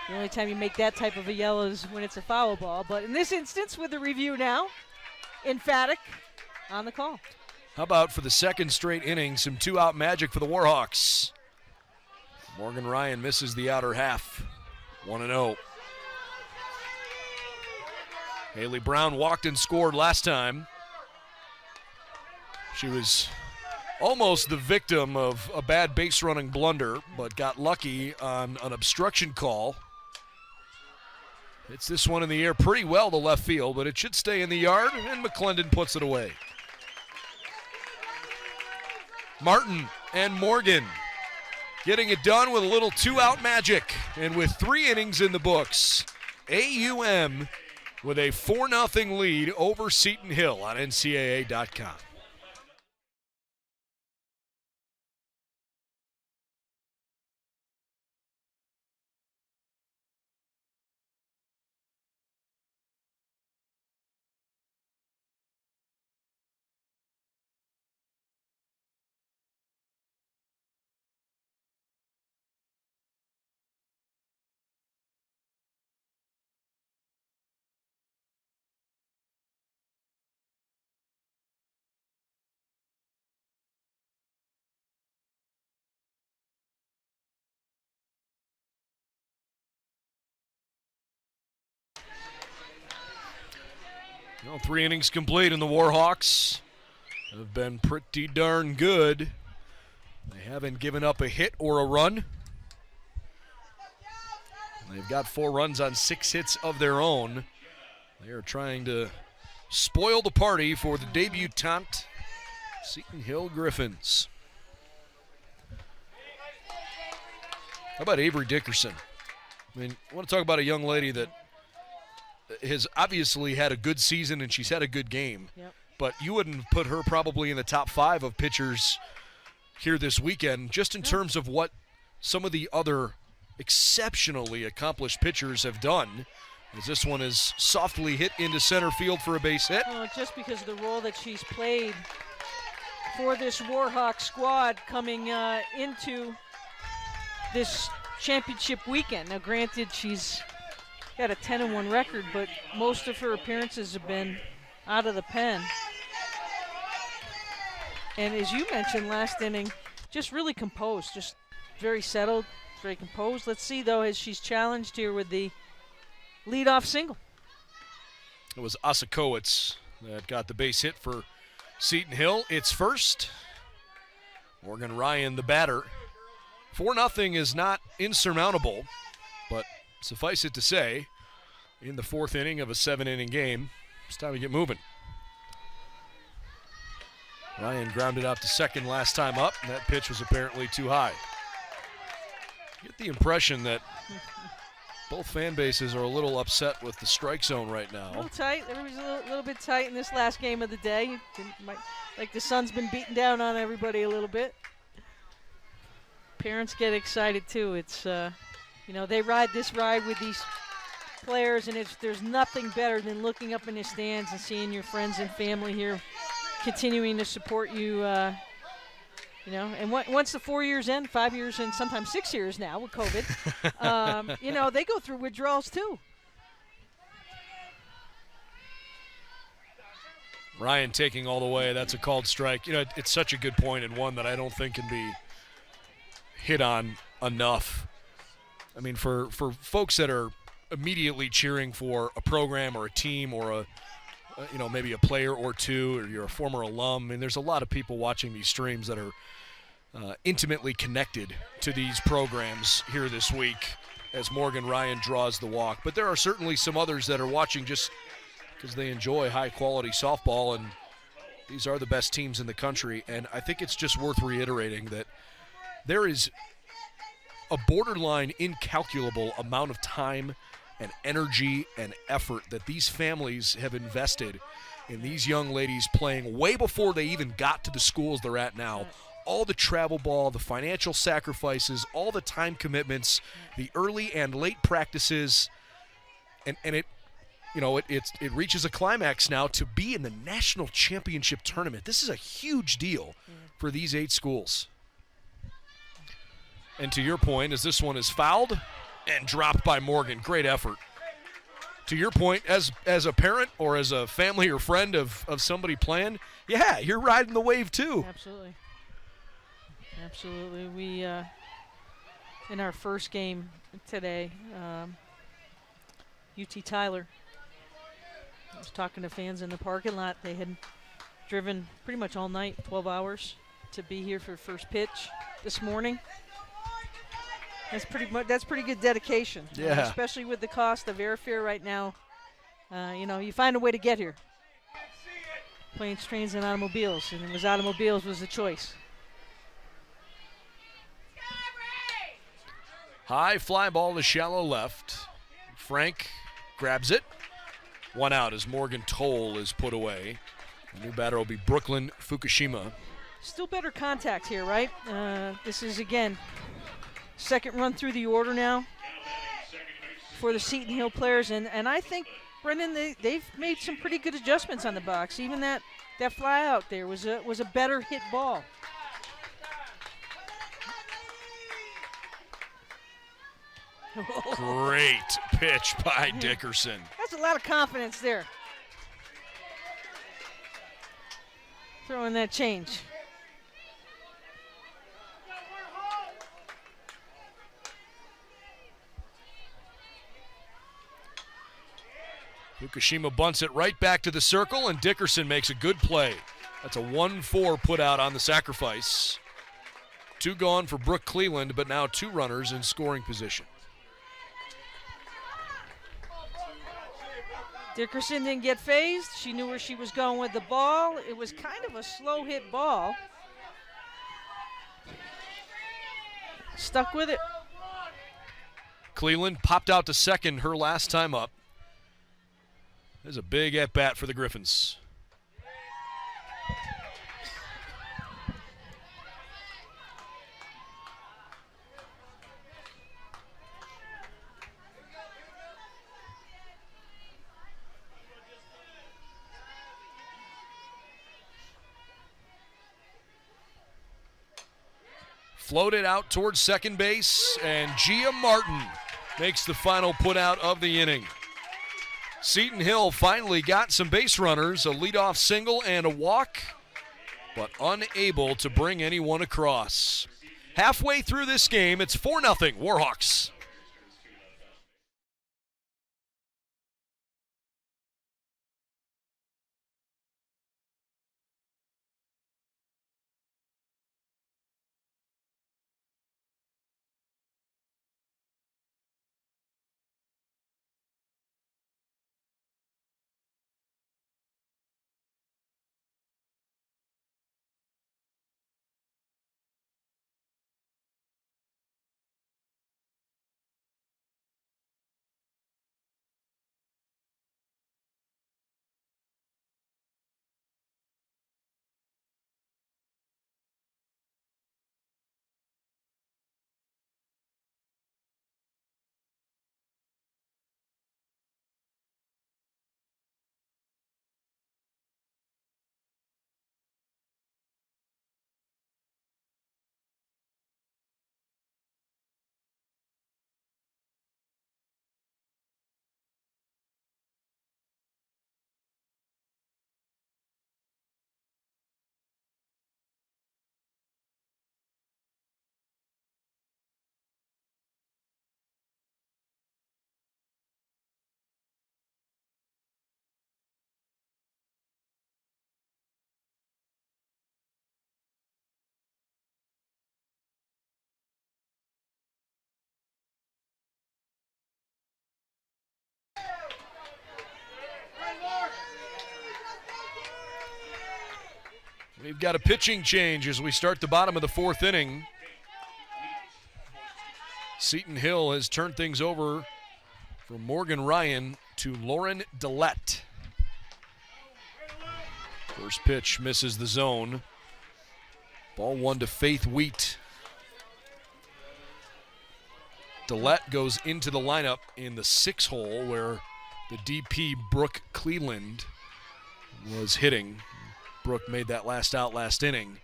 Speaker 2: The only time you make that type of a yell is when it's a foul ball. But in this instance, with the review now, emphatic on the call.
Speaker 1: How about for the second straight inning, some two-out magic for the Warhawks? Morgan Ryan misses the outer half, 1-0. Haley Brown walked and scored last time. She was almost the victim of a bad base running blunder, but got lucky on an obstruction call. Hits this one in the air pretty well to left field, but it should stay in the yard, and McClendon puts it away. Martin and Morgan getting it done with a little two-out magic. And with 3 innings in the books, AUM with a 4-0 lead over Seton Hill on NCAA.com. Well, 3 innings complete, and the Warhawks have been pretty darn good. They haven't given up a hit or a run. They've got 4 runs on 6 hits of their own. They are trying to spoil the party for the debutante Seton Hill Griffins. How about Avery Dickerson? I mean, I want to talk about a young lady that has obviously had a good season and she's had a good game.
Speaker 2: Yep.
Speaker 1: But you wouldn't put her probably in the top 5 of pitchers here this weekend, just in terms of what some of the other exceptionally accomplished pitchers have done. As this one is softly hit into center field for a base hit.
Speaker 2: Well, just because of the role that she's played for this Warhawk squad coming into this championship weekend. Now, granted, she's got a 10-1 record, but most of her appearances have been out of the pen. And as you mentioned last inning, just really composed, just very settled, very composed. Let's see, though, as she's challenged here with the leadoff single.
Speaker 1: It was Osakowicz that got the base hit for Seton Hill. It's first. Morgan Ryan, the batter. 4-0 is not insurmountable, but suffice it to say, in the 4th inning of a 7-inning game, it's time to get moving. Ryan grounded out to second last time up, and that pitch was apparently too high. Get the impression that both fan bases are a little upset with the strike zone right now.
Speaker 2: A little tight. Everybody's a little bit tight in this last game of the day. Like the sun's been beating down on everybody a little bit. Parents get excited too. It's they ride this ride with these players, and there's nothing better than looking up in the stands and seeing your friends and family here continuing to support you You know, and once the 4 years in, 5 years in, sometimes 6 years now with COVID, you know, they go through withdrawals too.
Speaker 1: Ryan taking all the way. That's a called strike. You know, it's such a good point, and one that I don't think can be hit on enough. I mean, for folks that are immediately cheering for a program or a team or you know, maybe a player or two, or you're a former alum. I mean, there's a lot of people watching these streams that are intimately connected to these programs here this week as Morgan Ryan draws the walk. But there are certainly some others that are watching just because they enjoy high-quality softball, and these are the best teams in the country. And I think it's just worth reiterating that there is a borderline incalculable amount of time and energy and effort that these families have invested in these young ladies playing way before they even got to the schools they're at now. All the travel ball, the financial sacrifices, all the time commitments, the early and late practices, and it, you know, it reaches a climax now to be in the national championship tournament. This is a huge deal for these 8 schools. And to your point, as this one is fouled and dropped by Morgan, great effort. To your point, as a parent or as a family or friend of somebody playing, yeah, you're riding the wave too.
Speaker 2: Absolutely. Absolutely. We, in our first game today, UT Tyler, I was talking to fans in the parking lot. They had driven pretty much all night, 12 hours, to be here for first pitch this morning. That's pretty good dedication.
Speaker 1: Yeah.
Speaker 2: Especially with the cost of airfare right now. You know, you find a way to get here. Planes, trains, and automobiles, and it was automobiles was the choice.
Speaker 1: High fly ball to shallow left. Frank grabs it. One out as Morgan Toll is put away. The new batter will be Brooklyn Fukushima.
Speaker 2: Still better contact here, right? This is, again, second run through the order now for the Seton Hill players. And I think, Brendan, they've made some pretty good adjustments on the box. Even that fly out there was a better hit ball.
Speaker 1: Great pitch by Dickerson.
Speaker 2: That's a lot of confidence there. Throwing that change.
Speaker 1: Fukushima bunts it right back to the circle, and Dickerson makes a good play. That's a 1-4 put out on the sacrifice. 2 gone for Brooke Cleveland, but now 2 runners in scoring position.
Speaker 2: Dickerson didn't get phased. She knew where she was going with the ball. It was kind of a slow hit ball. Stuck with it.
Speaker 1: Cleveland popped out to second her last time up. There's a big at-bat for the Griffins. Floated out towards second base, and Gia Martin makes the final put out of the inning. Seton Hill finally got some base runners, a leadoff single and a walk, but unable to bring anyone across. Halfway through this game, it's 4-0 Warhawks. We've got a pitching change as we start the bottom of the fourth inning. Seton Hill has turned things over from Morgan Ryan to Lauren Dillette. First pitch misses the zone. Ball one to Faith Wheat. Dillette goes into the lineup in the 6 hole where the DP Brooke Cleland was hitting. Brooke made that last out last inning.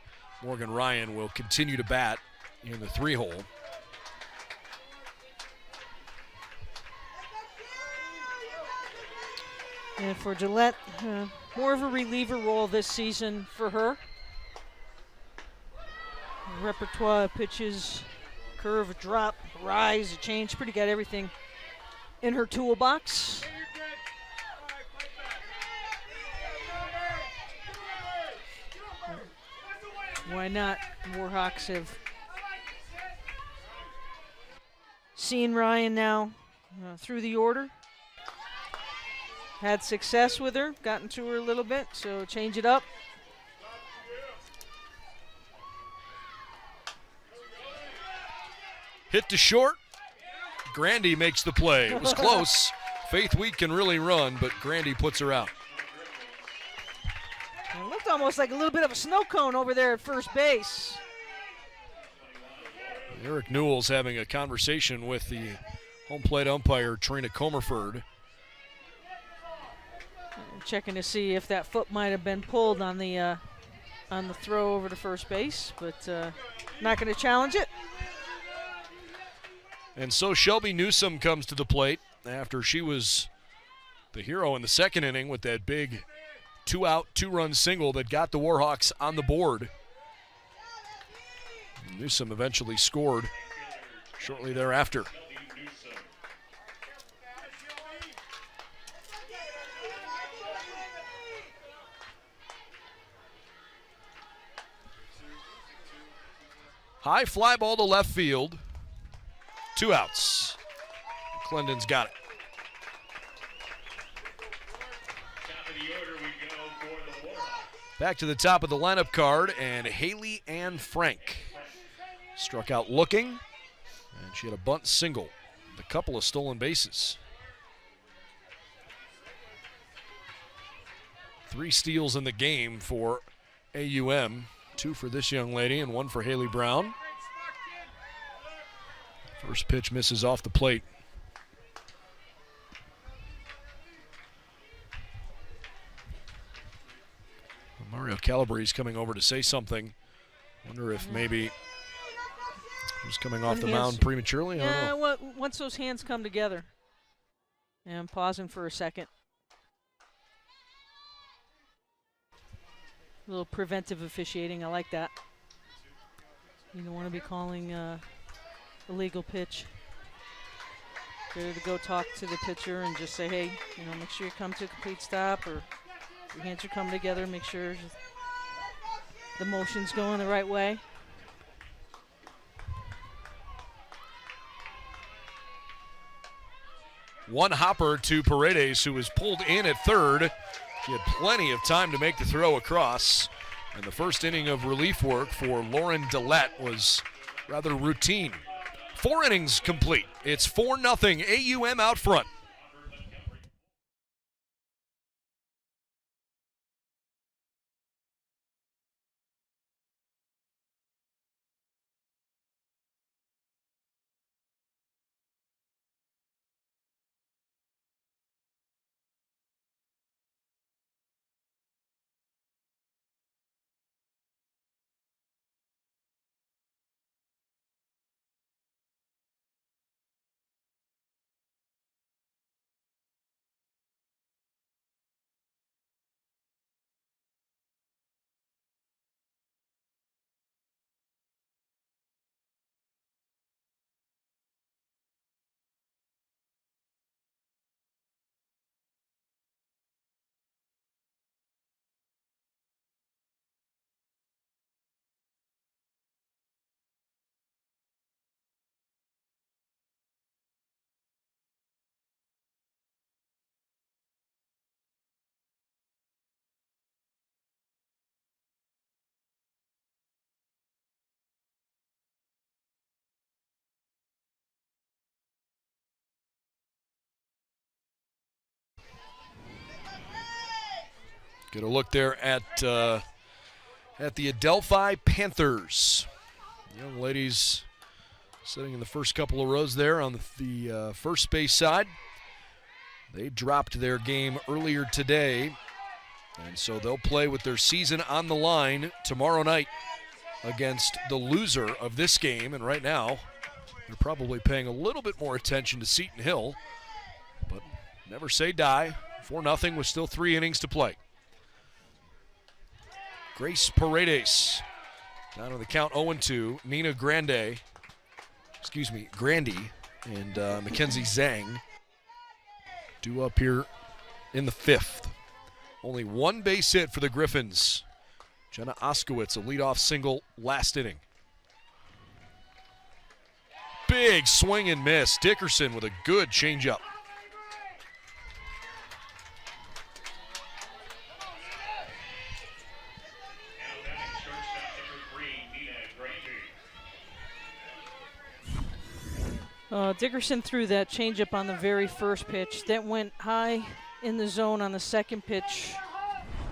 Speaker 1: Morgan Ryan will continue to bat in the 3 hole.
Speaker 2: And for Gillette, more of a reliever role this season for her. Repertoire pitches, curve, drop, rise, change, pretty got everything in her toolbox. Why not? Warhawks have seen Ryan now through the order. Had success with her, gotten to her a little bit, so change it up.
Speaker 1: Hit to short. Grandy makes the play. It was close. Faith Wheat can really run, but Grandy puts her out.
Speaker 2: It looked almost like a little bit of a snow cone over there at first base.
Speaker 1: Eric Newell's having a conversation with the home plate umpire, Trina Comerford.
Speaker 2: Checking to see if that foot might have been pulled on the throw over to first base, but not going to challenge it.
Speaker 1: And so Shelby Newsome comes to the plate after she was the hero in the second inning with that big 2-out, 2-run single that got the Warhawks on the board. Newsome eventually scored shortly thereafter. High fly ball to left field. 2 outs. Clendon's got it. Back to the top of the lineup card, and Haley Ann Frank struck out looking, and she had a bunt single, a couple of stolen bases. 3 steals in the game for AUM, 2 for this young lady and 1 for Haley Brown. First pitch misses off the plate. Mario Calabrese coming over to say something. Wonder if maybe he was coming off the mound prematurely. I don't know.
Speaker 2: Well, once those hands come together. And I'm pausing for a second. A little preventive officiating. I like that. You don't want to be calling illegal pitch. Better to go talk to the pitcher and just say, hey, make sure you come to a complete stop, or your hands are coming together, make sure the motion's going the right way.
Speaker 1: One hopper to Paredes, who was pulled in at third. She had plenty of time to make the throw across. And the first inning of relief work for Lauren Dillette was rather routine. 4 innings complete. It's 4-0 AUM out front. Get a look there at the Adelphi Panthers. Young ladies sitting in the first couple of rows there on the first base side. They dropped their game earlier today, and so they'll play with their season on the line tomorrow night against the loser of this game. And right now, they're probably paying a little bit more attention to Seton Hill, but never say die. 4-0 with still 3 innings to play. Grace Paredes down on the count 0-2. Nina Grandy, and Mackenzie Zhang due up here in the 5th. Only 1 base hit for the Griffins. Jenna Oskowitz, a leadoff single last inning. Big swing and miss. Dickerson with a good changeup.
Speaker 2: Dickerson threw that changeup on the very first pitch. That went high in the zone on the second pitch,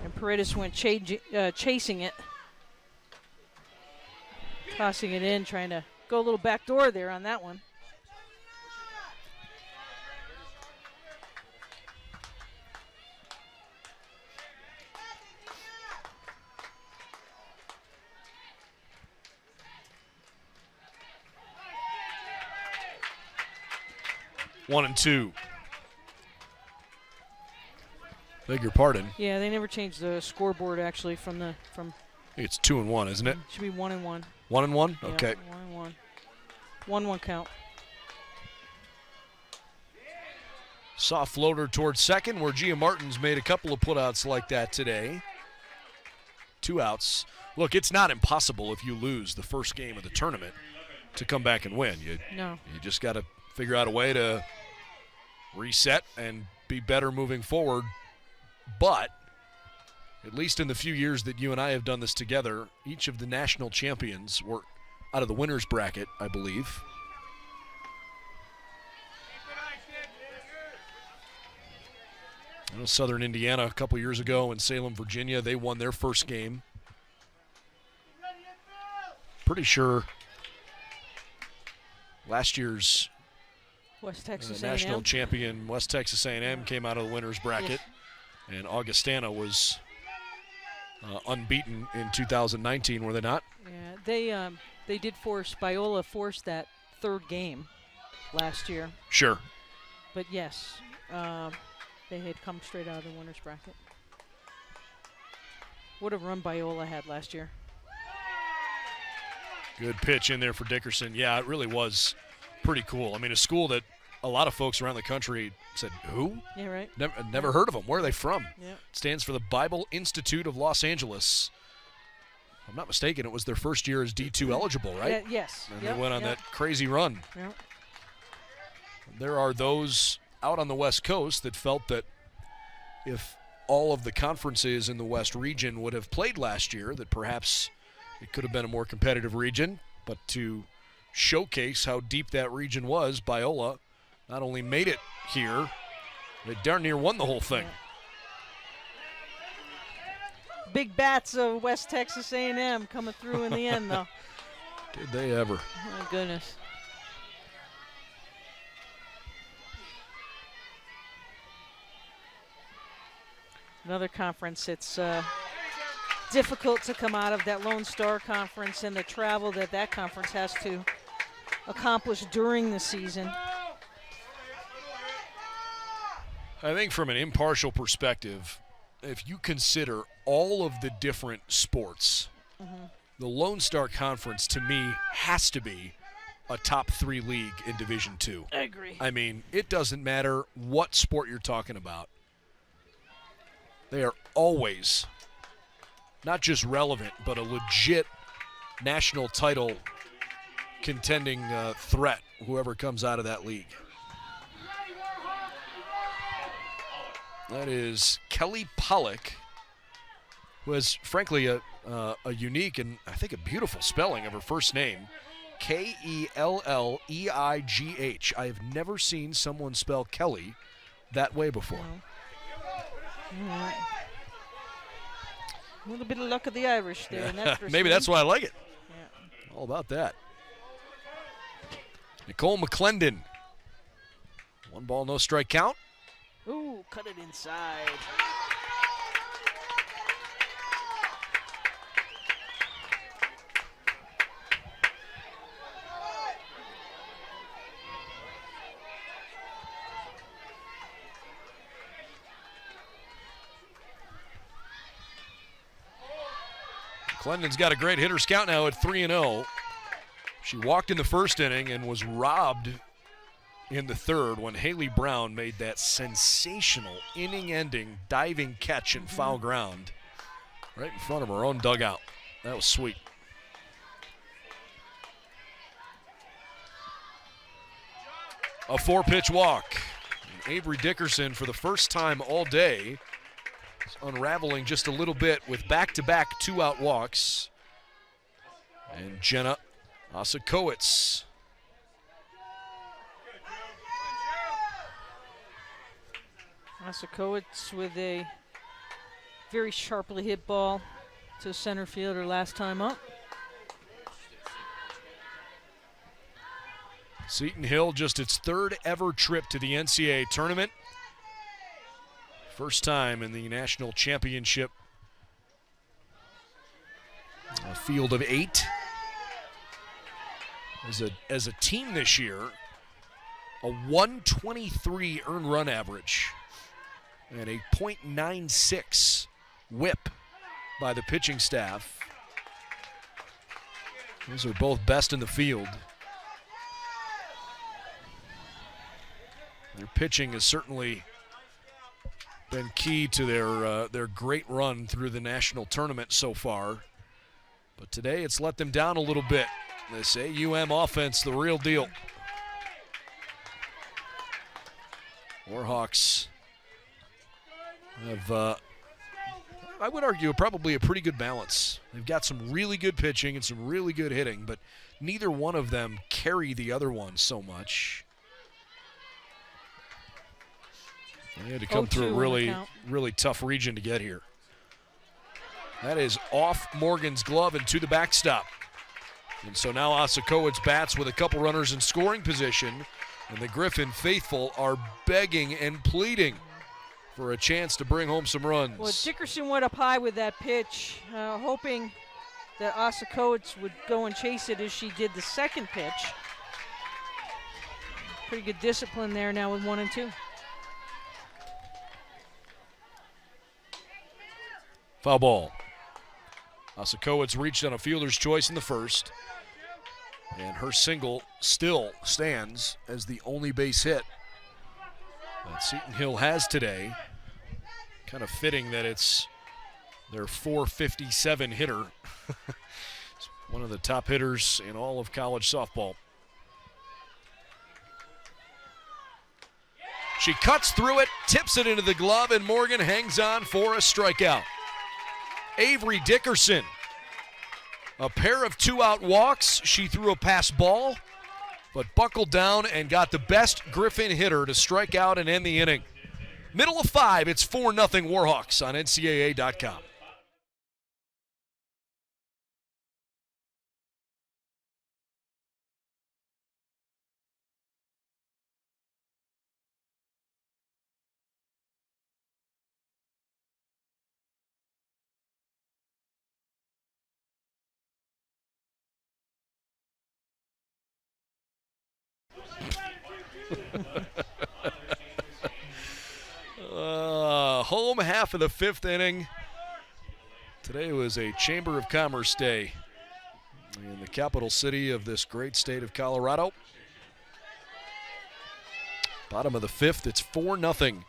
Speaker 2: and Paredes went chasing it, tossing it in, trying to go a little backdoor there on that one.
Speaker 1: One and two. Beg your pardon.
Speaker 2: Yeah, they never changed the scoreboard actually from.
Speaker 1: I think it's 2-1, isn't it?
Speaker 2: Should be 1-1.
Speaker 1: 1-1?
Speaker 2: Yeah,
Speaker 1: okay.
Speaker 2: 1-1. 1-1 count.
Speaker 1: Soft floater towards second, where Gia Martins made a couple of putouts like that today. 2 outs. Look, it's not impossible if you lose the first game of the tournament to come back and win. You just got to figure out a way to reset and be better moving forward. But at least in the few years that you and I have done this together, each of the national champions were out of the winner's bracket, I believe. I know Southern Indiana a couple years ago in Salem, Virginia, they won their first game. Pretty sure last year's
Speaker 2: West Texas
Speaker 1: national
Speaker 2: A&M.
Speaker 1: champion West Texas A&M came out of the winner's bracket, and Augustana was unbeaten in 2019, were they not?
Speaker 2: Yeah, they did force Biola forced that third game last year.
Speaker 1: Sure.
Speaker 2: But yes, they had come straight out of the winner's bracket. What a run Biola had last year.
Speaker 1: Good pitch in there for Dickerson. Yeah, it really was pretty cool. I mean, a school that a lot of folks around the country said, who?
Speaker 2: Yeah, right.
Speaker 1: Never heard of them. Where are they from?
Speaker 2: Yeah.
Speaker 1: Stands for the Bible Institute of Los Angeles. If I'm not mistaken, it was their first year as D2 eligible, right?
Speaker 2: Yeah, yes.
Speaker 1: And they went on that crazy run.
Speaker 2: Yep.
Speaker 1: There are those out on the West Coast that felt that if all of the conferences in the West region would have played last year, that perhaps it could have been a more competitive region. But to showcase how deep that region was, Biola not only made it here, they darn near won the whole thing.
Speaker 2: Yeah. Big bats of West Texas A&M coming through in the end, though.
Speaker 1: Did they ever?
Speaker 2: My goodness. Another conference. It's difficult to come out of that Lone Star Conference and the travel that conference has to accomplish during the season.
Speaker 1: I think from an impartial perspective, if you consider all of the different sports, the Lone Star Conference, to me, has to be a top 3 league in Division II.
Speaker 2: I agree.
Speaker 1: I mean, it doesn't matter what sport you're talking about. They are always not just relevant, but a legit national title contending threat, whoever comes out of that league. That is Kelly Pollock, who has, frankly, a unique and I think a beautiful spelling of her first name, Kelleigh. I have never seen someone spell Kelly that way before.
Speaker 2: No. A little bit of luck of the Irish there. In that first
Speaker 1: Maybe
Speaker 2: one.
Speaker 1: that's why I like it.
Speaker 2: Yeah.
Speaker 1: All about that. Nicole McClendon. 1 ball, no strike count.
Speaker 2: Ooh, cut it inside.
Speaker 1: McClendon's got a great hitter's count now at 3-0. She walked in the first inning and was robbed in the third when Haley Brown made that sensational inning-ending diving catch in foul ground right in front of her own dugout. That was sweet. A 4-pitch walk. And Avery Dickerson, for the first time all day, is unraveling just a little bit with back-to-back 2-out walks. And Jenna Osakowicz.
Speaker 2: Osakowicz with a very sharply hit ball to center fielder last time up.
Speaker 1: Seton Hill, just its 3rd ever trip to the NCAA tournament. First time in the national championship. A field of 8. As a team this year, a 123 earned run average and a .96 whip by the pitching staff. Those are both best in the field. Their pitching has certainly been key to their great run through the national tournament so far. But today it's let them down a little bit. This AUM offense, the real deal. Warhawks have, I would argue, probably a pretty good balance. They've got some really good pitching and some really good hitting, but neither one of them carry the other one so much. They had to come through a really tough region to get here. That is off Morgan's glove and to the backstop. And so now Osakowicz bats with a couple runners in scoring position, and the Griffin faithful are begging and pleading for a chance to bring home some runs.
Speaker 2: Well, Dickerson went up high with that pitch, hoping that Osakowicz would go and chase it as she did the second pitch. Pretty good discipline there now with 1 and 2.
Speaker 1: Foul ball. Osakowicz reached on a fielder's choice in the first, and her single still stands as the only base hit that Seton Hill has today. Kind of fitting that it's their .457 hitter. It's one of the top hitters in all of college softball. She cuts through it, tips it into the glove, and Morgan hangs on for a strikeout. Avery Dickerson, a pair of 2-out walks. She threw a pass ball, but buckled down and got the best Griffin hitter to strike out and end the inning. Middle of 5, it's 4-0 Warhawks on NCAA.com. Home half of the 5th inning. Today was a Chamber of Commerce day in the capital city of this great state of Colorado. Bottom of the 5th, it's 4-0.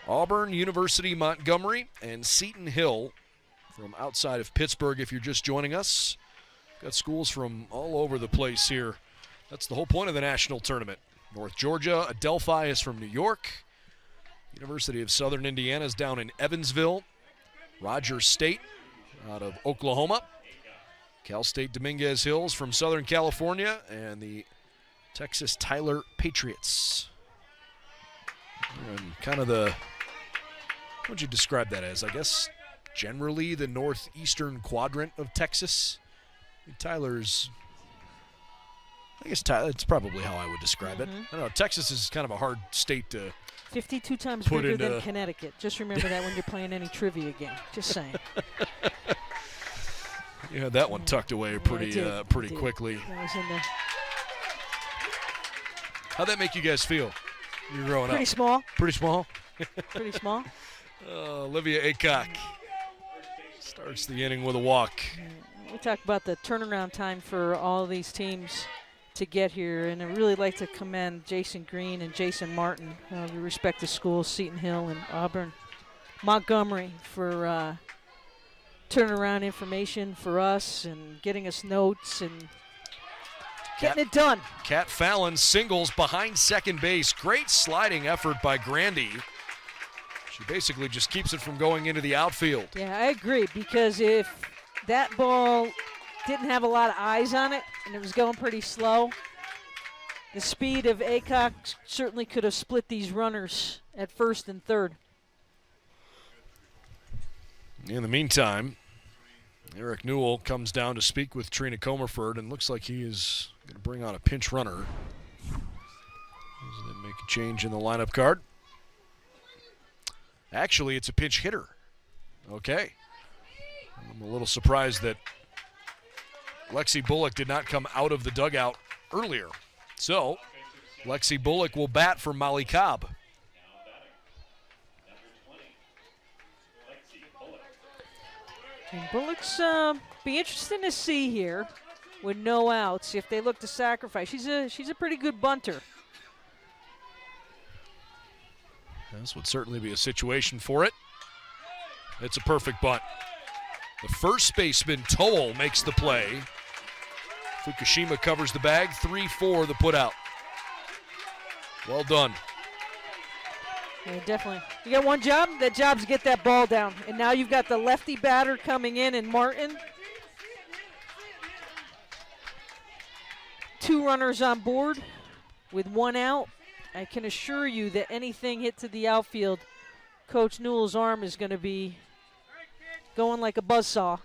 Speaker 1: Auburn, University, Montgomery, and Seton Hill from outside of Pittsburgh if you're just joining us. Got schools from all over the place here. That's the whole point of the national tournament. North Georgia, Adelphi is from New York. University of Southern Indiana is down in Evansville. Rogers State out of Oklahoma. Cal State Dominguez Hills from Southern California, and the Texas Tyler Patriots. And kind of the What would you describe that as? I guess generally the northeastern quadrant of Texas. Tyler's, I guess it's probably how I would describe it. I don't know. Texas is kind of a hard state to
Speaker 2: 52 times bigger than Connecticut. Just remember that when you're playing any trivia game. Just saying.
Speaker 1: You had that one tucked away pretty quickly.
Speaker 2: That was in there.
Speaker 1: How'd that make you guys feel? You're growing up.
Speaker 2: Pretty small.
Speaker 1: Pretty small.
Speaker 2: Pretty small.
Speaker 1: Olivia Aycock starts the inning with a walk.
Speaker 2: We talked about the turnaround time for all of these teams to get here, and I'd really like to commend Jason Green and Jason Martin, with respect to schools, Seton Hill and Auburn, Montgomery, for turning around information for us and getting us notes and getting it done.
Speaker 1: Kat Fallon singles behind second base. Great sliding effort by Grandy. She basically just keeps it from going into the outfield.
Speaker 2: Yeah, I agree, because if that ball didn't have a lot of eyes on it and it was going pretty slow, the speed of Aycock certainly could have split these runners at first and third.
Speaker 1: In the meantime, Eric Newell comes down to speak with Trina Comerford and looks like he is going to bring on a pinch runner. As they make a change in the lineup card. Actually, it's a pinch hitter. Okay. I'm a little surprised that Lexi Bullock did not come out of the dugout earlier. So, Lexi Bullock will bat for Molly Cobb.
Speaker 2: And Bullock's be interesting to see here with no outs if they look to sacrifice. She's a pretty good bunter.
Speaker 1: This would certainly be a situation for it. It's a perfect bunt. The first baseman, Toll, makes the play. Fukushima covers the bag, 3-4 the putout. Well done.
Speaker 2: Yeah, definitely. You got one job. That job's to get that ball down. And now you've got the lefty batter coming in Martin. 2 runners on board with 1 out. I can assure you that anything hit to the outfield, Coach Newell's arm is going to be going like a buzzsaw.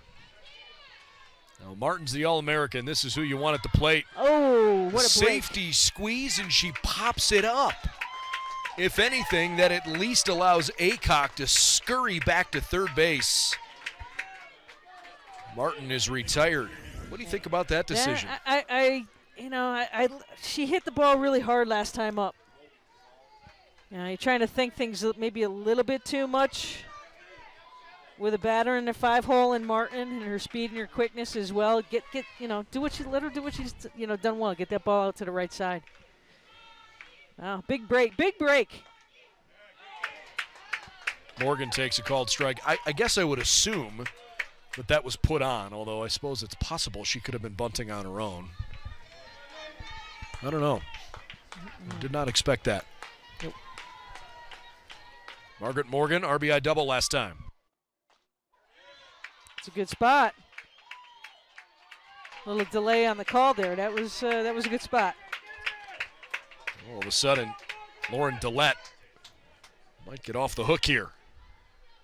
Speaker 1: Now Martin's the All-American. This is who you want at the plate.
Speaker 2: Oh, what a break.
Speaker 1: Safety squeeze, and she pops it up. If anything, that at least allows Aycock to scurry back to third base. Martin is retired. What do you think about that decision?
Speaker 2: She hit the ball really hard last time up. You're trying to think things maybe a little bit too much with a batter in the 5-hole and Martin and her speed and her quickness as well. Let her do what she's done well. Get that ball out to the right side. Wow, big break.
Speaker 1: Morgan takes a called strike. I guess I would assume that was put on, although I suppose it's possible she could have been bunting on her own. I don't know. Did not expect that.
Speaker 2: Nope.
Speaker 1: Margaret Morgan, RBI double last time.
Speaker 2: It's a good spot. A little delay on the call there. That was a good spot.
Speaker 1: All of a sudden, Lauren Dillette might get off the hook here.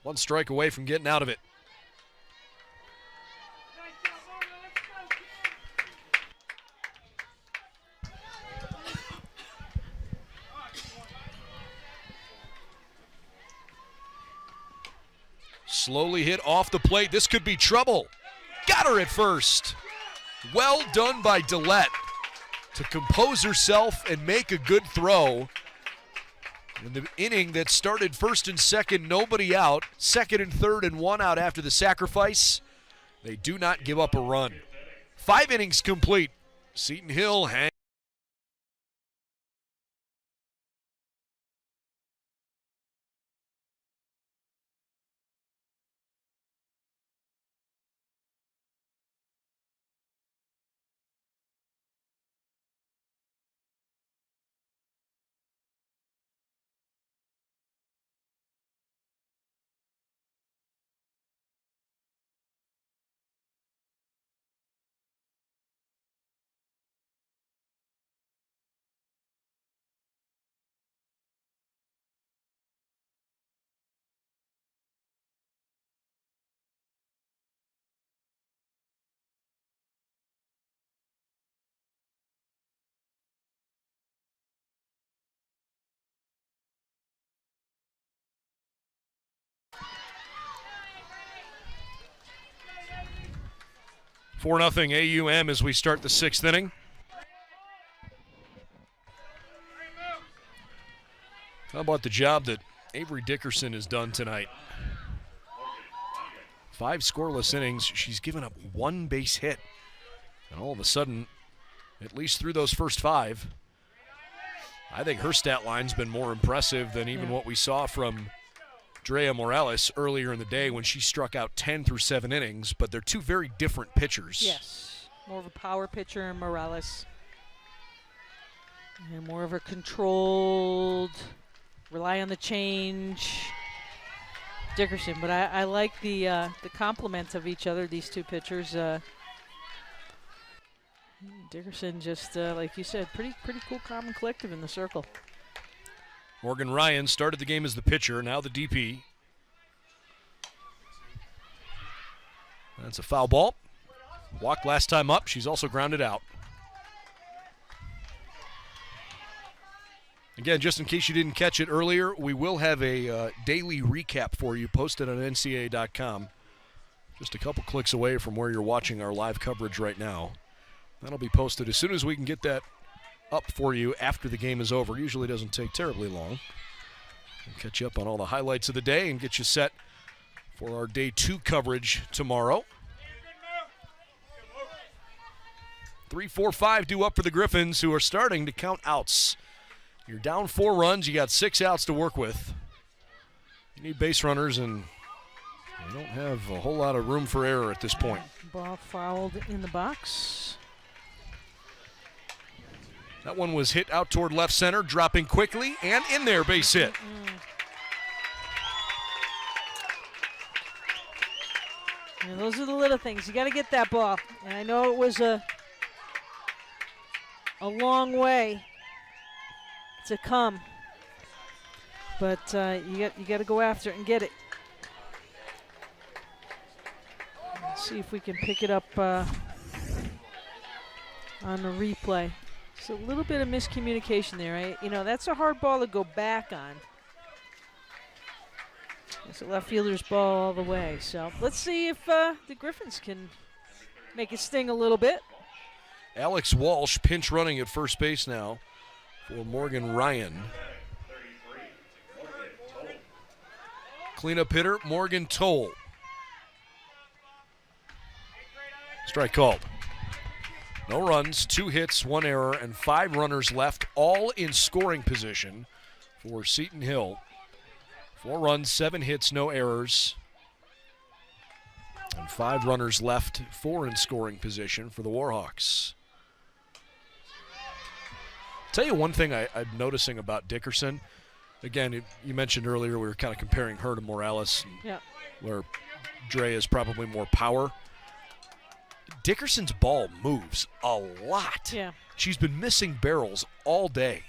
Speaker 1: 1 strike away from getting out of it. Slowly hit off the plate. This could be trouble. Got her at first. Well done by Dillette to compose herself and make a good throw. In the inning that started first and second, nobody out. Second and third and 1 out after the sacrifice. They do not give up a run. 5 innings complete. Seton Hill 4-0 AUM as we start the 6th inning. How about the job that Avery Dickerson has done tonight? 5 scoreless innings. She's given up 1 base hit. And all of a sudden, at least through those first 5, I think her stat line's been more impressive than even what we saw from Drea Morales earlier in the day when she struck out 10 through 7 innings, but they're 2 very different pitchers.
Speaker 2: Yes, more of a power pitcher in Morales. And more of a controlled, rely on the change Dickerson. But I like the complement of each other, these 2 pitchers. Dickerson just, like you said, pretty cool, calm, and collective in the circle.
Speaker 1: Morgan Ryan started the game as the pitcher, now the DP. That's a foul ball. Walked last time up. She's also grounded out. Again, just in case you didn't catch it earlier, we will have a daily recap for you posted on NCAA.com. Just a couple clicks away from where you're watching our live coverage right now. That'll be posted as soon as we can get that up for you after the game is over. Usually doesn't take terribly long. We'll catch you up on all the highlights of the day and get you set for our Day 2 coverage tomorrow. 3-4-5 due up for the Griffins, who are starting to count outs. You're down 4 runs. You got 6 outs to work with. You need base runners, and you don't have a whole lot of room for error at this point.
Speaker 2: Ball fouled in the box.
Speaker 1: That one was hit out toward left center, dropping quickly, and in there, base hit.
Speaker 2: And those are the little things. You got to get that ball. And I know it was a long way to come, but you got to go after it and get it. Let's see if we can pick it up on the replay. It's a little bit of miscommunication there, right? You know, that's a hard ball to go back on. It's a left fielder's ball all the way. So let's see if the Griffins can make it sting a little bit.
Speaker 1: Alex Walsh pinch running at first base now for Morgan Ryan. Cleanup hitter, Morgan Toll. Strike called. No runs, 2 hits, 1 error, and 5 runners left, all in scoring position for Seton Hill. 4 runs, 7 hits, no errors, and 5 runners left, 4 in scoring position for the Warhawks. Tell you one thing I'm noticing about Dickerson. Again, you mentioned earlier we were kind of comparing her to Morales, where Dre is probably more power. Dickerson's ball moves a lot.
Speaker 2: Yeah.
Speaker 1: She's been missing barrels all day.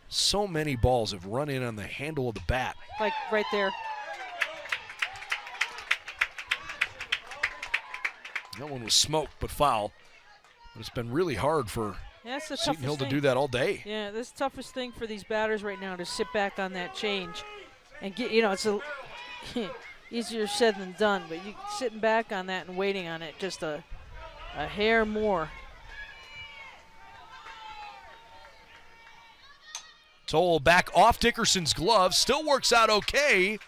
Speaker 1: So many balls have run in on the handle of the bat.
Speaker 2: Like right there.
Speaker 1: That one was smoked but foul. But it's been really hard for Seton Hill to do that all day.
Speaker 2: Yeah, that's the toughest thing for these batters right now, to sit back on that change and get, you know, it's a easier said than done, but you sitting back on that and waiting on it just a hair more.
Speaker 1: Toll back off Dickerson's glove, still works out okay.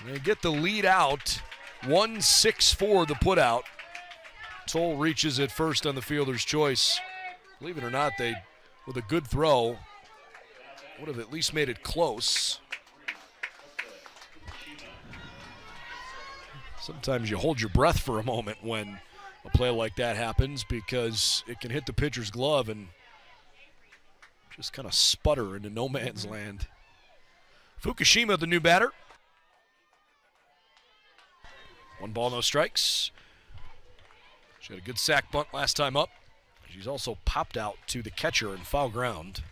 Speaker 1: They get the lead out, 1-6-4 the put out. Toll reaches it first on the fielder's choice. Believe it or not, they, with a good throw, would have at least made it close. Sometimes you hold your breath for a moment when a play like that happens, because it can hit the pitcher's glove and just kind of sputter into no man's land. Fukushima, the new batter. 1 ball, no strikes. She had a good sack bunt last time up. She's also popped out to the catcher in foul ground.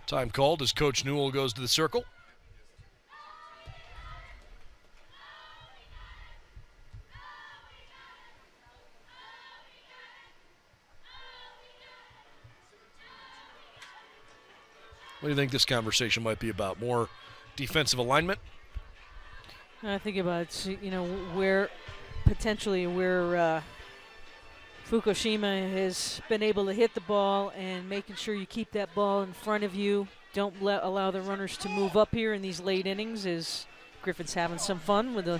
Speaker 1: Time called as Coach Newell goes to the circle. What do you think this conversation might be about? More defensive alignment?
Speaker 2: I think about it, where Fukushima has been able to hit the ball and making sure you keep that ball in front of you. Don't allow the runners to move up here in these late innings as Griffin's having some fun with a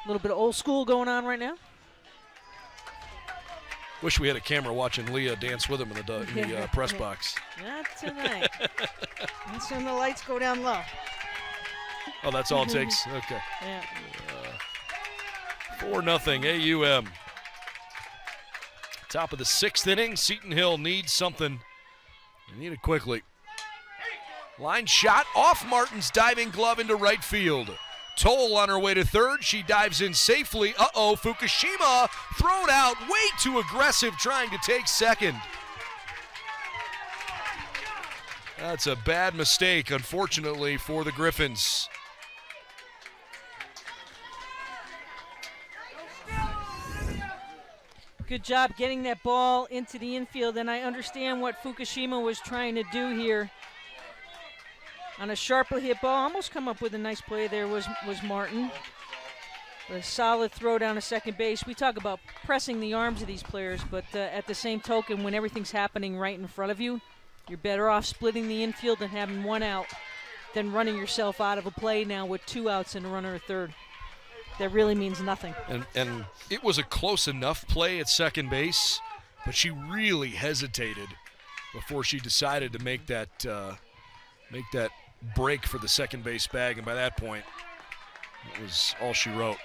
Speaker 2: little bit of old school going on right now.
Speaker 1: Wish we had a camera watching Leah dance with him in the press box.
Speaker 2: Not tonight. That's when the lights go down low.
Speaker 1: Oh, that's all it takes? Okay.
Speaker 2: Yeah.
Speaker 1: 4-0 AUM. Top of the 6th inning. Seton Hill needs something. They need it quickly. Line shot off Martin's diving glove into right field. Toll on her way to third. She dives in safely. Fukushima thrown out. Way too aggressive trying to take second. That's a bad mistake, unfortunately, for the Griffins.
Speaker 2: Good job getting that ball into the infield, and I understand what Fukushima was trying to do here. On a sharply hit ball, almost come up with a nice play there was Martin. A solid throw down to second base. We talk about pressing the arms of these players, but at the same token, when everything's happening right in front of you, you're better off splitting the infield and having one out than running yourself out of a play now with 2 outs and a runner at third. That really means nothing.
Speaker 1: And it was a close enough play at second base, but she really hesitated before she decided to make that break for the second base bag, and by that point, it was all she wrote.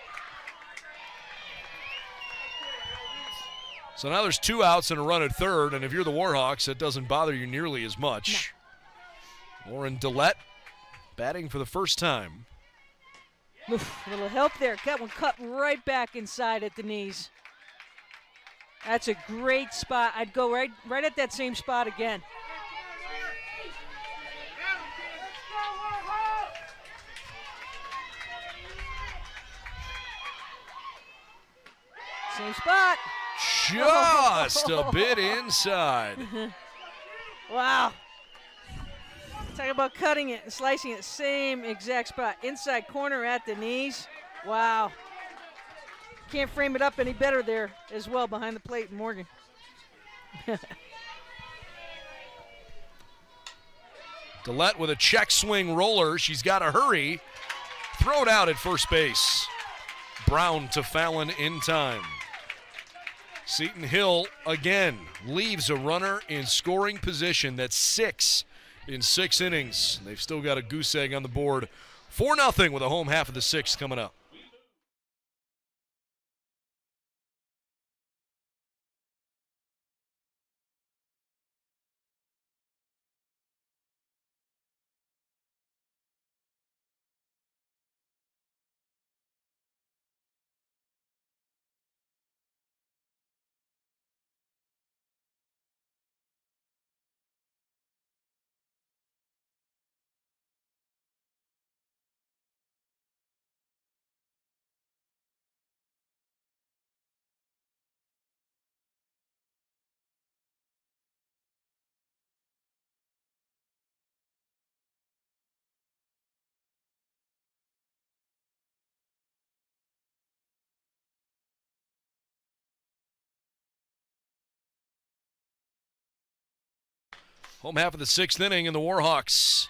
Speaker 1: So now there's 2 outs and a run at third, and if you're the Warhawks, that doesn't bother you nearly as much. No. Lauren Dillette batting for the first time.
Speaker 2: Oof, a little help there. Got one cut right back inside at the knees. That's a great spot. I'd go right at that same spot again. Same spot.
Speaker 1: Just a bit inside.
Speaker 2: Wow. Talk about cutting it and slicing it. Same exact spot. Inside corner at the knees. Wow. Can't frame it up any better there as well behind the plate, Morgan.
Speaker 1: Dillette with a check swing roller. She's got to hurry. Thrown out at first base. Brown to Fallon in time. Seton Hill again leaves a runner in scoring position. That's 6 in 6 innings. They've still got a goose egg on the board. 4-0 with a home half of the 6th coming up. Home half of the 6th inning, and the Warhawks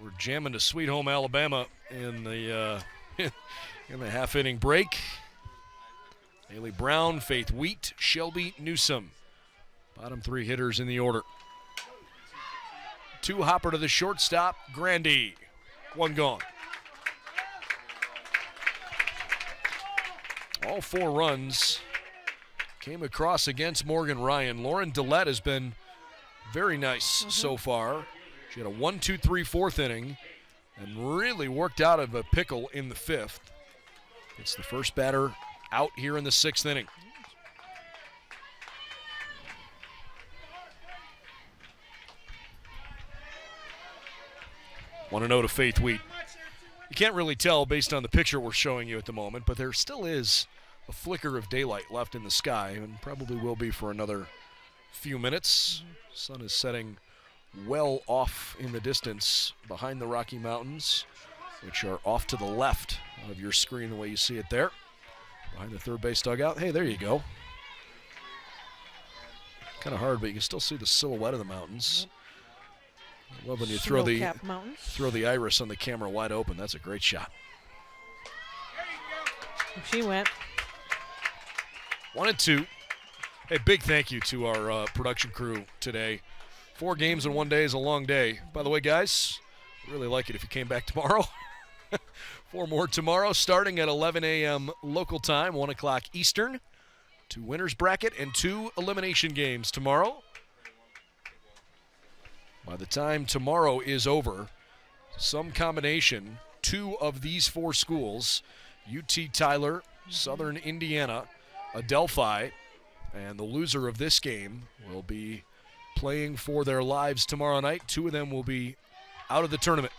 Speaker 1: were jamming to Sweet Home Alabama in the in the half-inning break. Haley Brown, Faith Wheat, Shelby Newsome. Bottom 3 hitters in the order. 2 hopper to the shortstop, Grandy. 1 gone. All 4 runs came across against Morgan Ryan. Lauren Dillette has been very nice so far. She had a 1-2-3 4th inning and really worked out of a pickle in the 5th. It's the first batter out here in the 6th inning. Want to know to Faith Wheat. You can't really tell based on the picture we're showing you at the moment, but there still is a flicker of daylight left in the sky, and probably will be for another few minutes. Sun is setting well off in the distance behind the Rocky Mountains, which are off to the left of your screen the way you see it there. Behind the third base dugout. Hey, there you go. Kind of hard, but you can still see the silhouette of the mountains. I love when you throw the iris on the camera wide open. That's a great shot.
Speaker 2: She went.
Speaker 1: 1-2. Hey, big thank you to our production crew today. 4 games in one day is a long day. By the way, guys, I'd really like it if you came back tomorrow. 4 more tomorrow, starting at 11 a.m. local time, 1 o'clock Eastern. 2 winners bracket and 2 elimination games tomorrow. By the time tomorrow is over, some combination, 2 of these 4 schools, UT Tyler, Southern Indiana, Adelphi, and the loser of this game will be playing for their lives tomorrow night. 2 of them will be out of the tournament.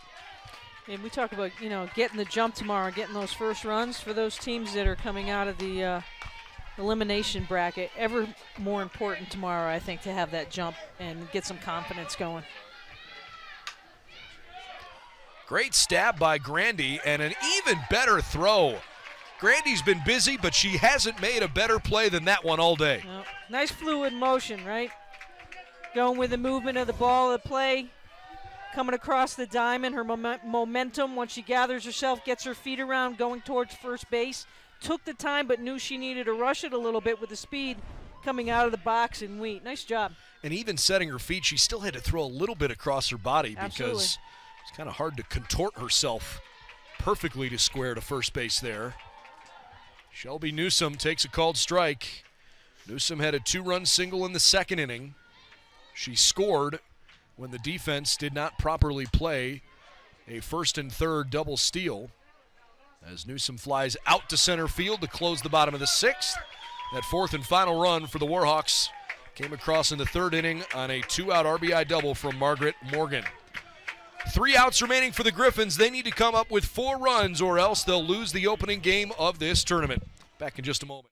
Speaker 2: And we talk about, getting the jump tomorrow, getting those first runs for those teams that are coming out of the elimination bracket. Ever more important tomorrow, I think, to have that jump and get some confidence going.
Speaker 1: Great stab by Grandy and an even better throw. Grandy's been busy, but she hasn't made a better play than that one all day.
Speaker 2: Well, nice fluid motion, right? Going with the movement of the ball at play. Coming across the diamond, her momentum, once she gathers herself, gets her feet around, going towards first base. Took the time, but knew she needed to rush it a little bit with the speed coming out of the box and wheat. Nice job.
Speaker 1: And even setting her feet, she still had to throw a little bit across her body.
Speaker 2: Absolutely.
Speaker 1: Because it's kind of hard to contort herself perfectly to square to first base there. Shelby Newsom takes a called strike. Newsom had a 2-run single in the second inning. She scored when the defense did not properly play a first and third double steal, as Newsom flies out to center field to close the bottom of the 6th. That 4th and final run for the Warhawks came across in the 3rd inning on a 2-out RBI double from Margaret Morgan. 3 outs remaining for the Griffins. They need to come up with 4 runs or else they'll lose the opening game of this tournament. Back in just a moment.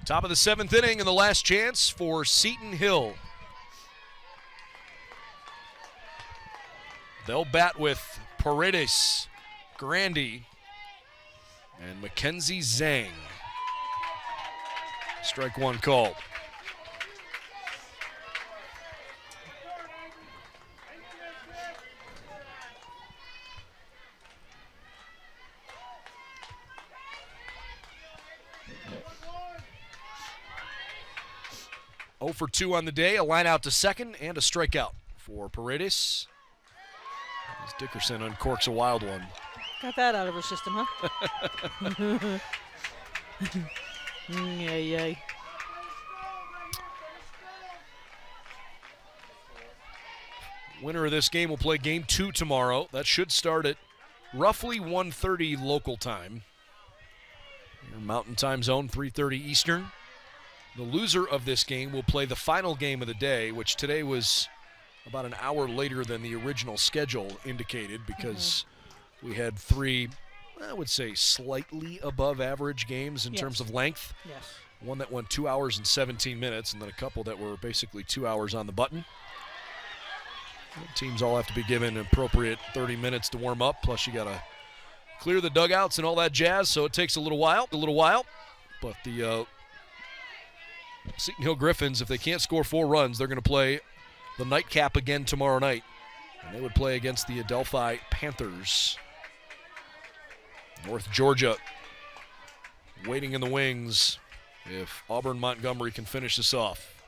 Speaker 1: Top of the 7th inning and the last chance for Seton Hill. They'll bat with Paredes, Grandy, and Mackenzie Zhang. Strike 1 called. For 2 on the day, a line out to second, and a strikeout for Paredes. As Dickerson uncorks a wild one.
Speaker 2: Got that out of her system, huh? Yay.
Speaker 1: Winner of this game will play game 2 tomorrow. That should start at roughly 1:30 local time. Your Mountain Time Zone, 3:30 Eastern. The loser of this game will play the final game of the day, which today was about an hour later than the original schedule indicated because we had 3, I would say, slightly above average games in terms of length.
Speaker 2: Yes.
Speaker 1: One that went 2 hours and 17 minutes, and then a couple that were basically 2 hours on the button. The teams all have to be given an appropriate 30 minutes to warm up, plus you got to clear the dugouts and all that jazz, so it takes a little while. But the Seton Hill Griffins, if they can't score 4 runs, they're going to play the nightcap again tomorrow night. And they would play against the Adelphi Panthers. North Georgia waiting in the wings if Auburn Montgomery can finish this off.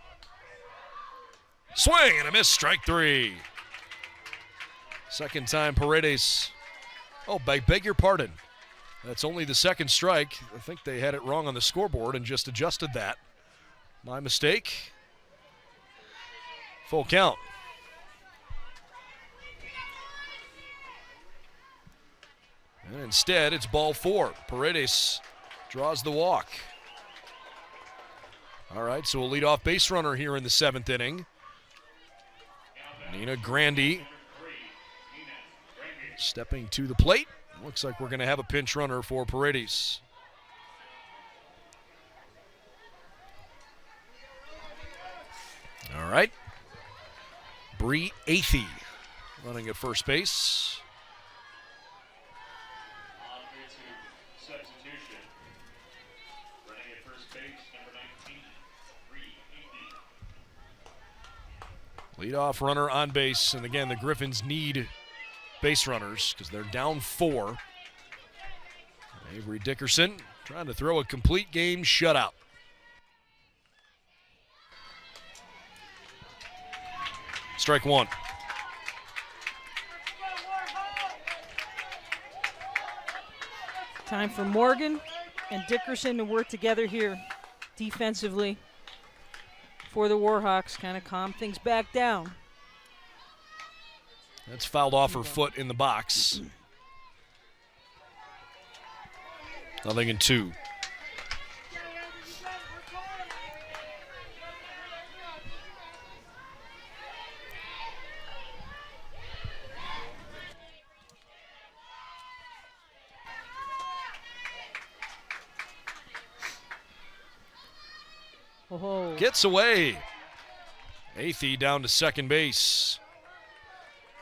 Speaker 1: Swing and a miss, strike 3. Second time Paredes. Oh, beg your pardon. That's only the second strike. I think they had it wrong on the scoreboard and just adjusted that. My mistake. Full count. And instead, it's ball 4. Paredes draws the walk. All right, so we'll lead off base runner here in the 7th inning. Nina Grandy stepping to the plate. Looks like we're going to have a pinch runner for Paredes. All right. Bree Athey running at first base. Leadoff runner on base, and again, the Griffins need base runners because they're down 4. Avery Dickerson trying to throw a complete game shutout. Strike 1.
Speaker 2: Time for Morgan and Dickerson to work together here defensively for the Warhawks, kind of calm things back down.
Speaker 1: That's fouled off her foot in the box. 0-2.
Speaker 2: Oh.
Speaker 1: Gets away. Athey down to second base.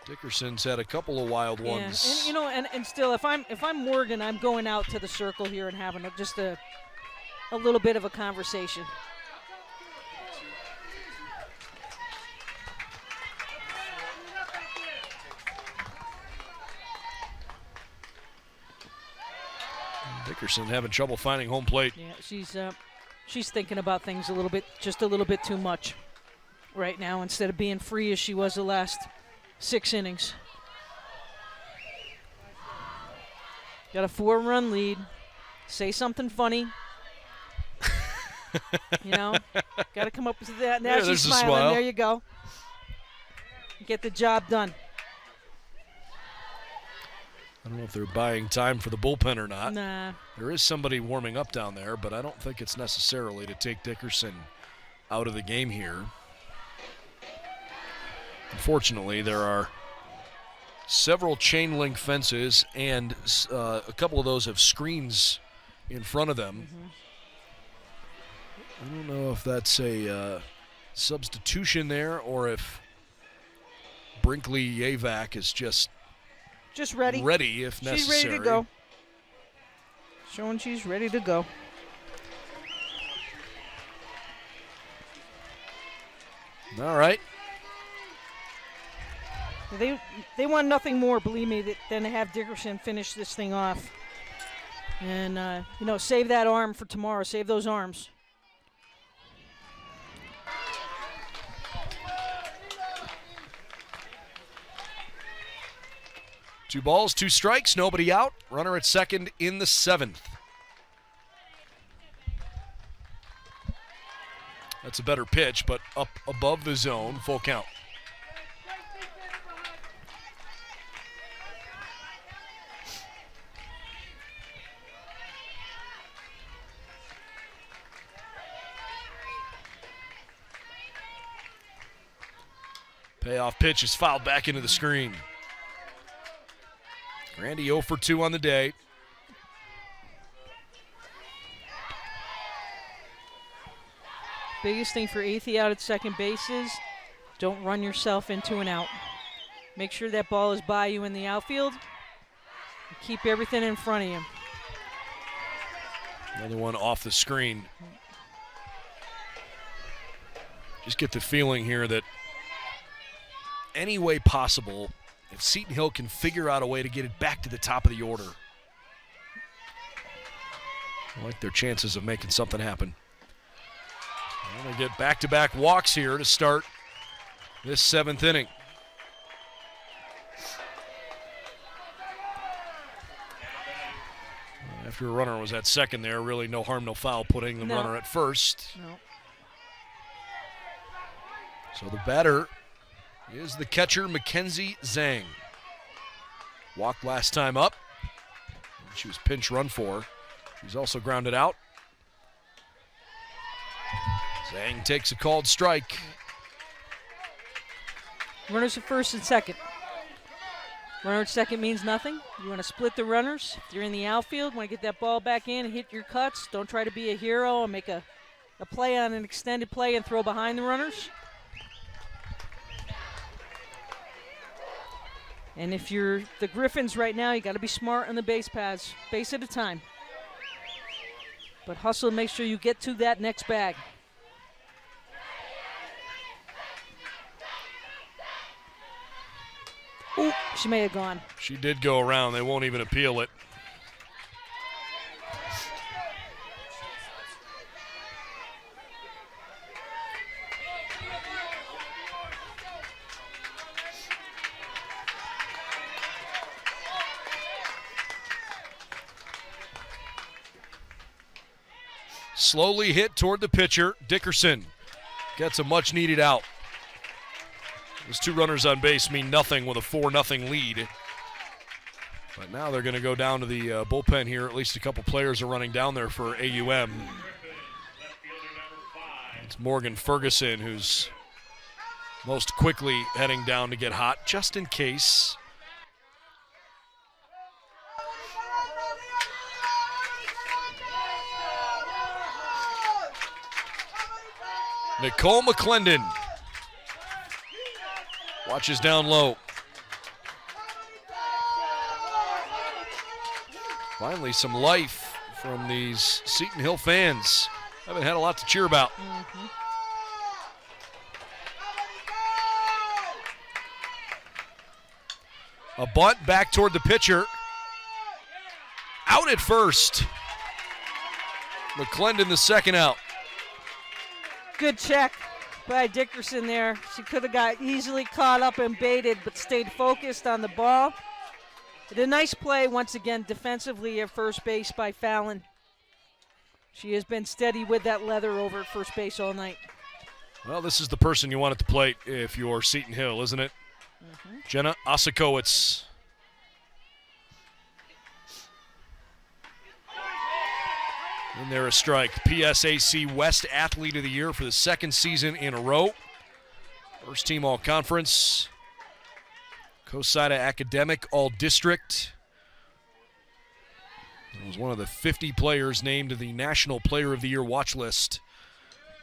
Speaker 1: Dickerson's had a couple of wild ones.
Speaker 2: And you know, and still, if I'm Morgan, I'm going out to the circle here and having just a little bit of a conversation.
Speaker 1: Dickerson having trouble finding home plate.
Speaker 2: Yeah, she's thinking about things just a little bit too much right now instead of being free as she was the last 6 innings. Got a 4-run lead. Say something funny. You know, got to come up with that. Now she's smiling.
Speaker 1: Smile.
Speaker 2: There you go. Get the job done.
Speaker 1: I don't know if they're buying time for the bullpen or not.
Speaker 2: Nah.
Speaker 1: There is somebody warming up down there, but I don't think it's necessarily to take Dickerson out of the game here. Unfortunately, there are several chain link fences, and a couple of those have screens in front of them. I don't know if that's a substitution there or if Brinkley Yavac is just
Speaker 2: ready.
Speaker 1: Ready if necessary.
Speaker 2: She's ready to go. Showing she's ready to go.
Speaker 1: All right.
Speaker 2: They want nothing more, believe me, than to have Dickerson finish this thing off. And, save that arm for tomorrow. Save those arms.
Speaker 1: Two balls, 2 strikes, nobody out. Runner at second in the 7th. That's a better pitch, but up above the zone, full count. Payoff pitch is fouled back into the screen. Randy 0 for 2 on the day.
Speaker 2: Biggest thing for Athey out at second base is don't run yourself into an out. Make sure that ball is by you in the outfield, Keep everything in front of you.
Speaker 1: Another one off the screen. Just get the feeling here that any way possible, if Seton Hill can figure out a way to get it back to the top of the order, I like their chances of making something happen. They get back-to-back walks here to start this 7th inning. After a runner was at second there, really no harm, no foul, putting the runner at first.
Speaker 2: No.
Speaker 1: So the batter is the catcher, Mackenzie Zhang. Walked last time up. She was pinch run for. She's also grounded out. Zhang takes a called strike.
Speaker 2: Runners at first and second. Runner at second means nothing. You want to split the runners. If you're in the outfield, want to get that ball back in and hit your cuts. Don't try to be a hero and make a play on an extended play and throw behind the runners. And if you're the Griffins right now, you got to be smart on the base paths, base at a time. But hustle and make sure you get to that next bag. Ooh, she may have gone.
Speaker 1: She did go around. They won't even appeal it. Slowly hit toward the pitcher. Dickerson gets a much-needed out. Those 2 runners on base mean nothing with a 4-0 lead. But now they're going to go down to the bullpen here. At least a couple players are running down there for AUM. It's Morgan Ferguson who's most quickly heading down to get hot, just in case. Nicole McClendon watches down low. Finally some life from these Seton Hill fans. Haven't had a lot to cheer about. A bunt back toward the pitcher. Out at first. McClendon the second out.
Speaker 2: Good check by Dickerson there. She could have got easily caught up and baited, but stayed focused on the ball. Did a nice play once again defensively at first base by Fallon. She has been steady with that leather over at first base all night.
Speaker 1: Well, this is the person you want at the plate if you're Seton Hill, isn't it? Jenna Osakowicz. And there a strike. PSAC West Athlete of the Year for the 2nd season in a row. First team All-Conference. COSIDA Academic All-District. It was one of the 50 players named to the National Player of the Year watch list.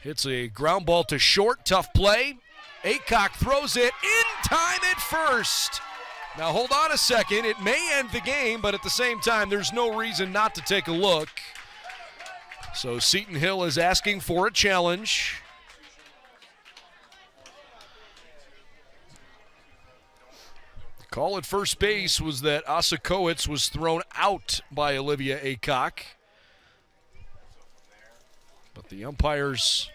Speaker 1: Hits a ground ball to short, tough play. Aycock throws it in time at first. Now hold on a second, it may end the game, but at the same time, there's no reason not to take a look. So Seton Hill is asking for a challenge. The call at first base was that Osakowicz was thrown out by Olivia Aycock. But the umpires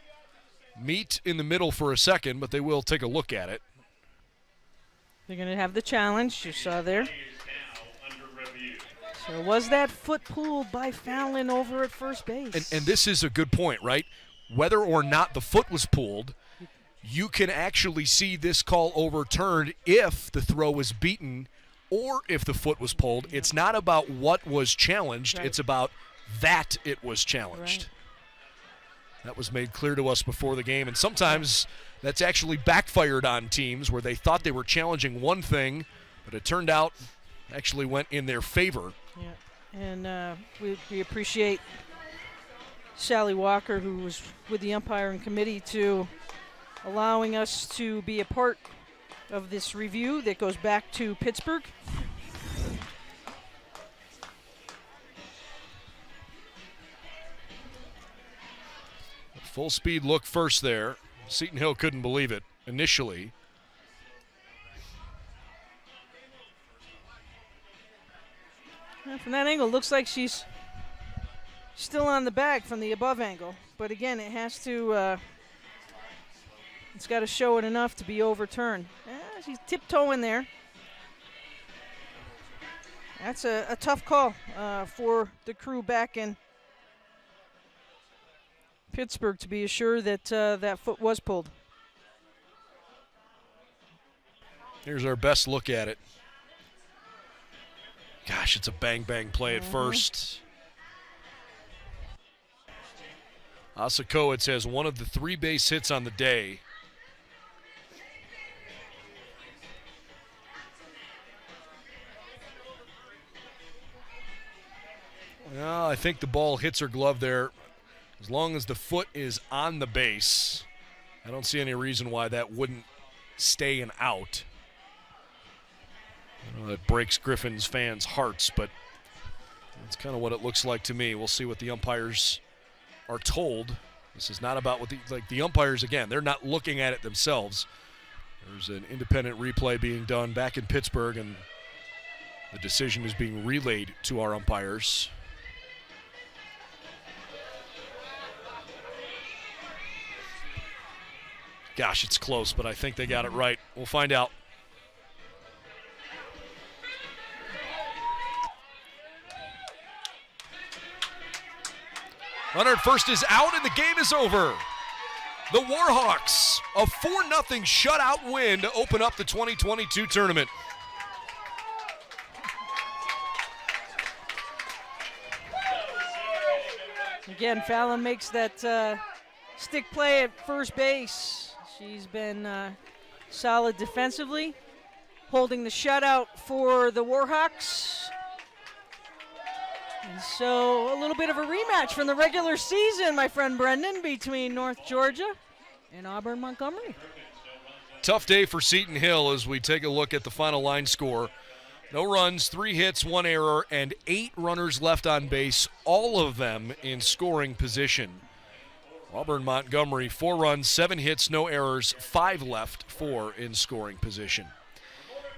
Speaker 1: meet in the middle for a second, but they will take a look at it.
Speaker 2: They're going to have the challenge you saw there. So was that foot pulled by Fallon over at first base?
Speaker 1: And this is a good point, right? Whether or not the foot was pulled, you can actually see this call overturned if the throw was beaten or if the foot was pulled. It's not about what was challenged.
Speaker 2: Right.
Speaker 1: It's about that it was challenged.
Speaker 2: Right.
Speaker 1: That was made clear to us before the game. And sometimes that's actually backfired on teams where they thought they were challenging one thing, but it turned out actually went in their favor.
Speaker 2: Yeah, and we appreciate Sally Walker, who was with the umpiring committee, to allowing us to be a part of this review that goes back to Pittsburgh.
Speaker 1: Full speed look first there. Seton Hill couldn't believe it initially.
Speaker 2: Well, from that angle, looks like she's still on the bag from the above angle. But again, it has to, it's got to show it enough to be overturned. She's tiptoeing there. That's a tough call for the crew back in Pittsburgh to be assured that that foot was pulled.
Speaker 1: Here's our best look at it. Gosh, it's a bang-bang play at first. Osakowicz has one of the 3 base hits on the day. Well, I think the ball hits her glove there. As long as the foot is on the base, I don't see any reason why that wouldn't stay an out. I know that breaks Griffin's fans' hearts, but that's kind of what it looks like to me. We'll see what the umpires are told. This is not about what the umpires, again, they're not looking at it themselves. There's an independent replay being done back in Pittsburgh, and the decision is being relayed to our umpires. Gosh, it's close, but I think they got it right. We'll find out. Runner at first is out, and the game is over. The Warhawks, a 4-0 shutout win to open up the 2022 tournament.
Speaker 2: Again, Fallon makes that stick play at first base. She's been solid defensively, holding the shutout for the Warhawks. And so a little bit of a rematch from the regular season, my friend Brendan, between North Georgia and Auburn Montgomery.
Speaker 1: Tough day for Seton Hill as we take a look at the final line score. No runs, 3 hits, 1 error, and 8 runners left on base, all of them in scoring position. Auburn Montgomery, 4 runs, 7 hits, no errors, 5 left, 4 in scoring position.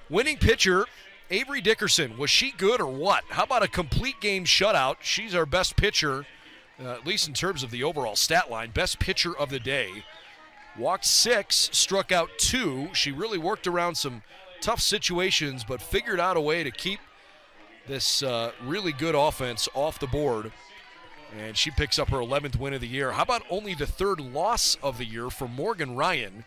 Speaker 1: Winning pitcher, Avery Dickerson. Was she good or what? How about a complete game shutout? She's our best pitcher, at least in terms of the overall stat line. Best pitcher of the day. Walked 6, struck out 2. She really worked around some tough situations, but figured out a way to keep this really good offense off the board. And she picks up her 11th win of the year. How about only the 3rd loss of the year for Morgan Ryan,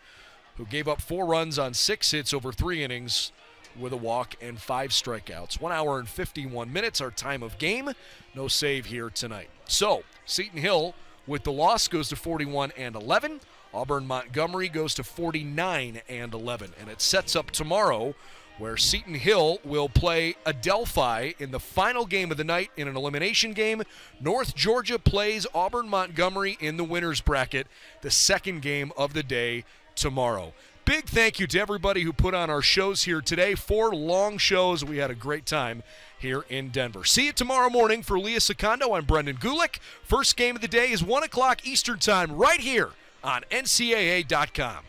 Speaker 1: who gave up 4 runs on 6 hits over 3 innings with a walk and 5 strikeouts. 1 hour and 51 minutes, our time of game. No save here tonight. So, Seton Hill with the loss goes to 41-11. Auburn Montgomery goes to 49-11. And it sets up tomorrow where Seton Hill will play Adelphi in the final game of the night in an elimination game. North Georgia plays Auburn Montgomery in the winner's bracket, the 2nd game of the day tomorrow. Big thank you to everybody who put on our shows here today. 4 long shows. We had a great time here in Denver. See you tomorrow morning. For Leah Secondo, I'm Brendan Gulick. First game of the day is 1 o'clock Eastern Time right here on NCAA.com.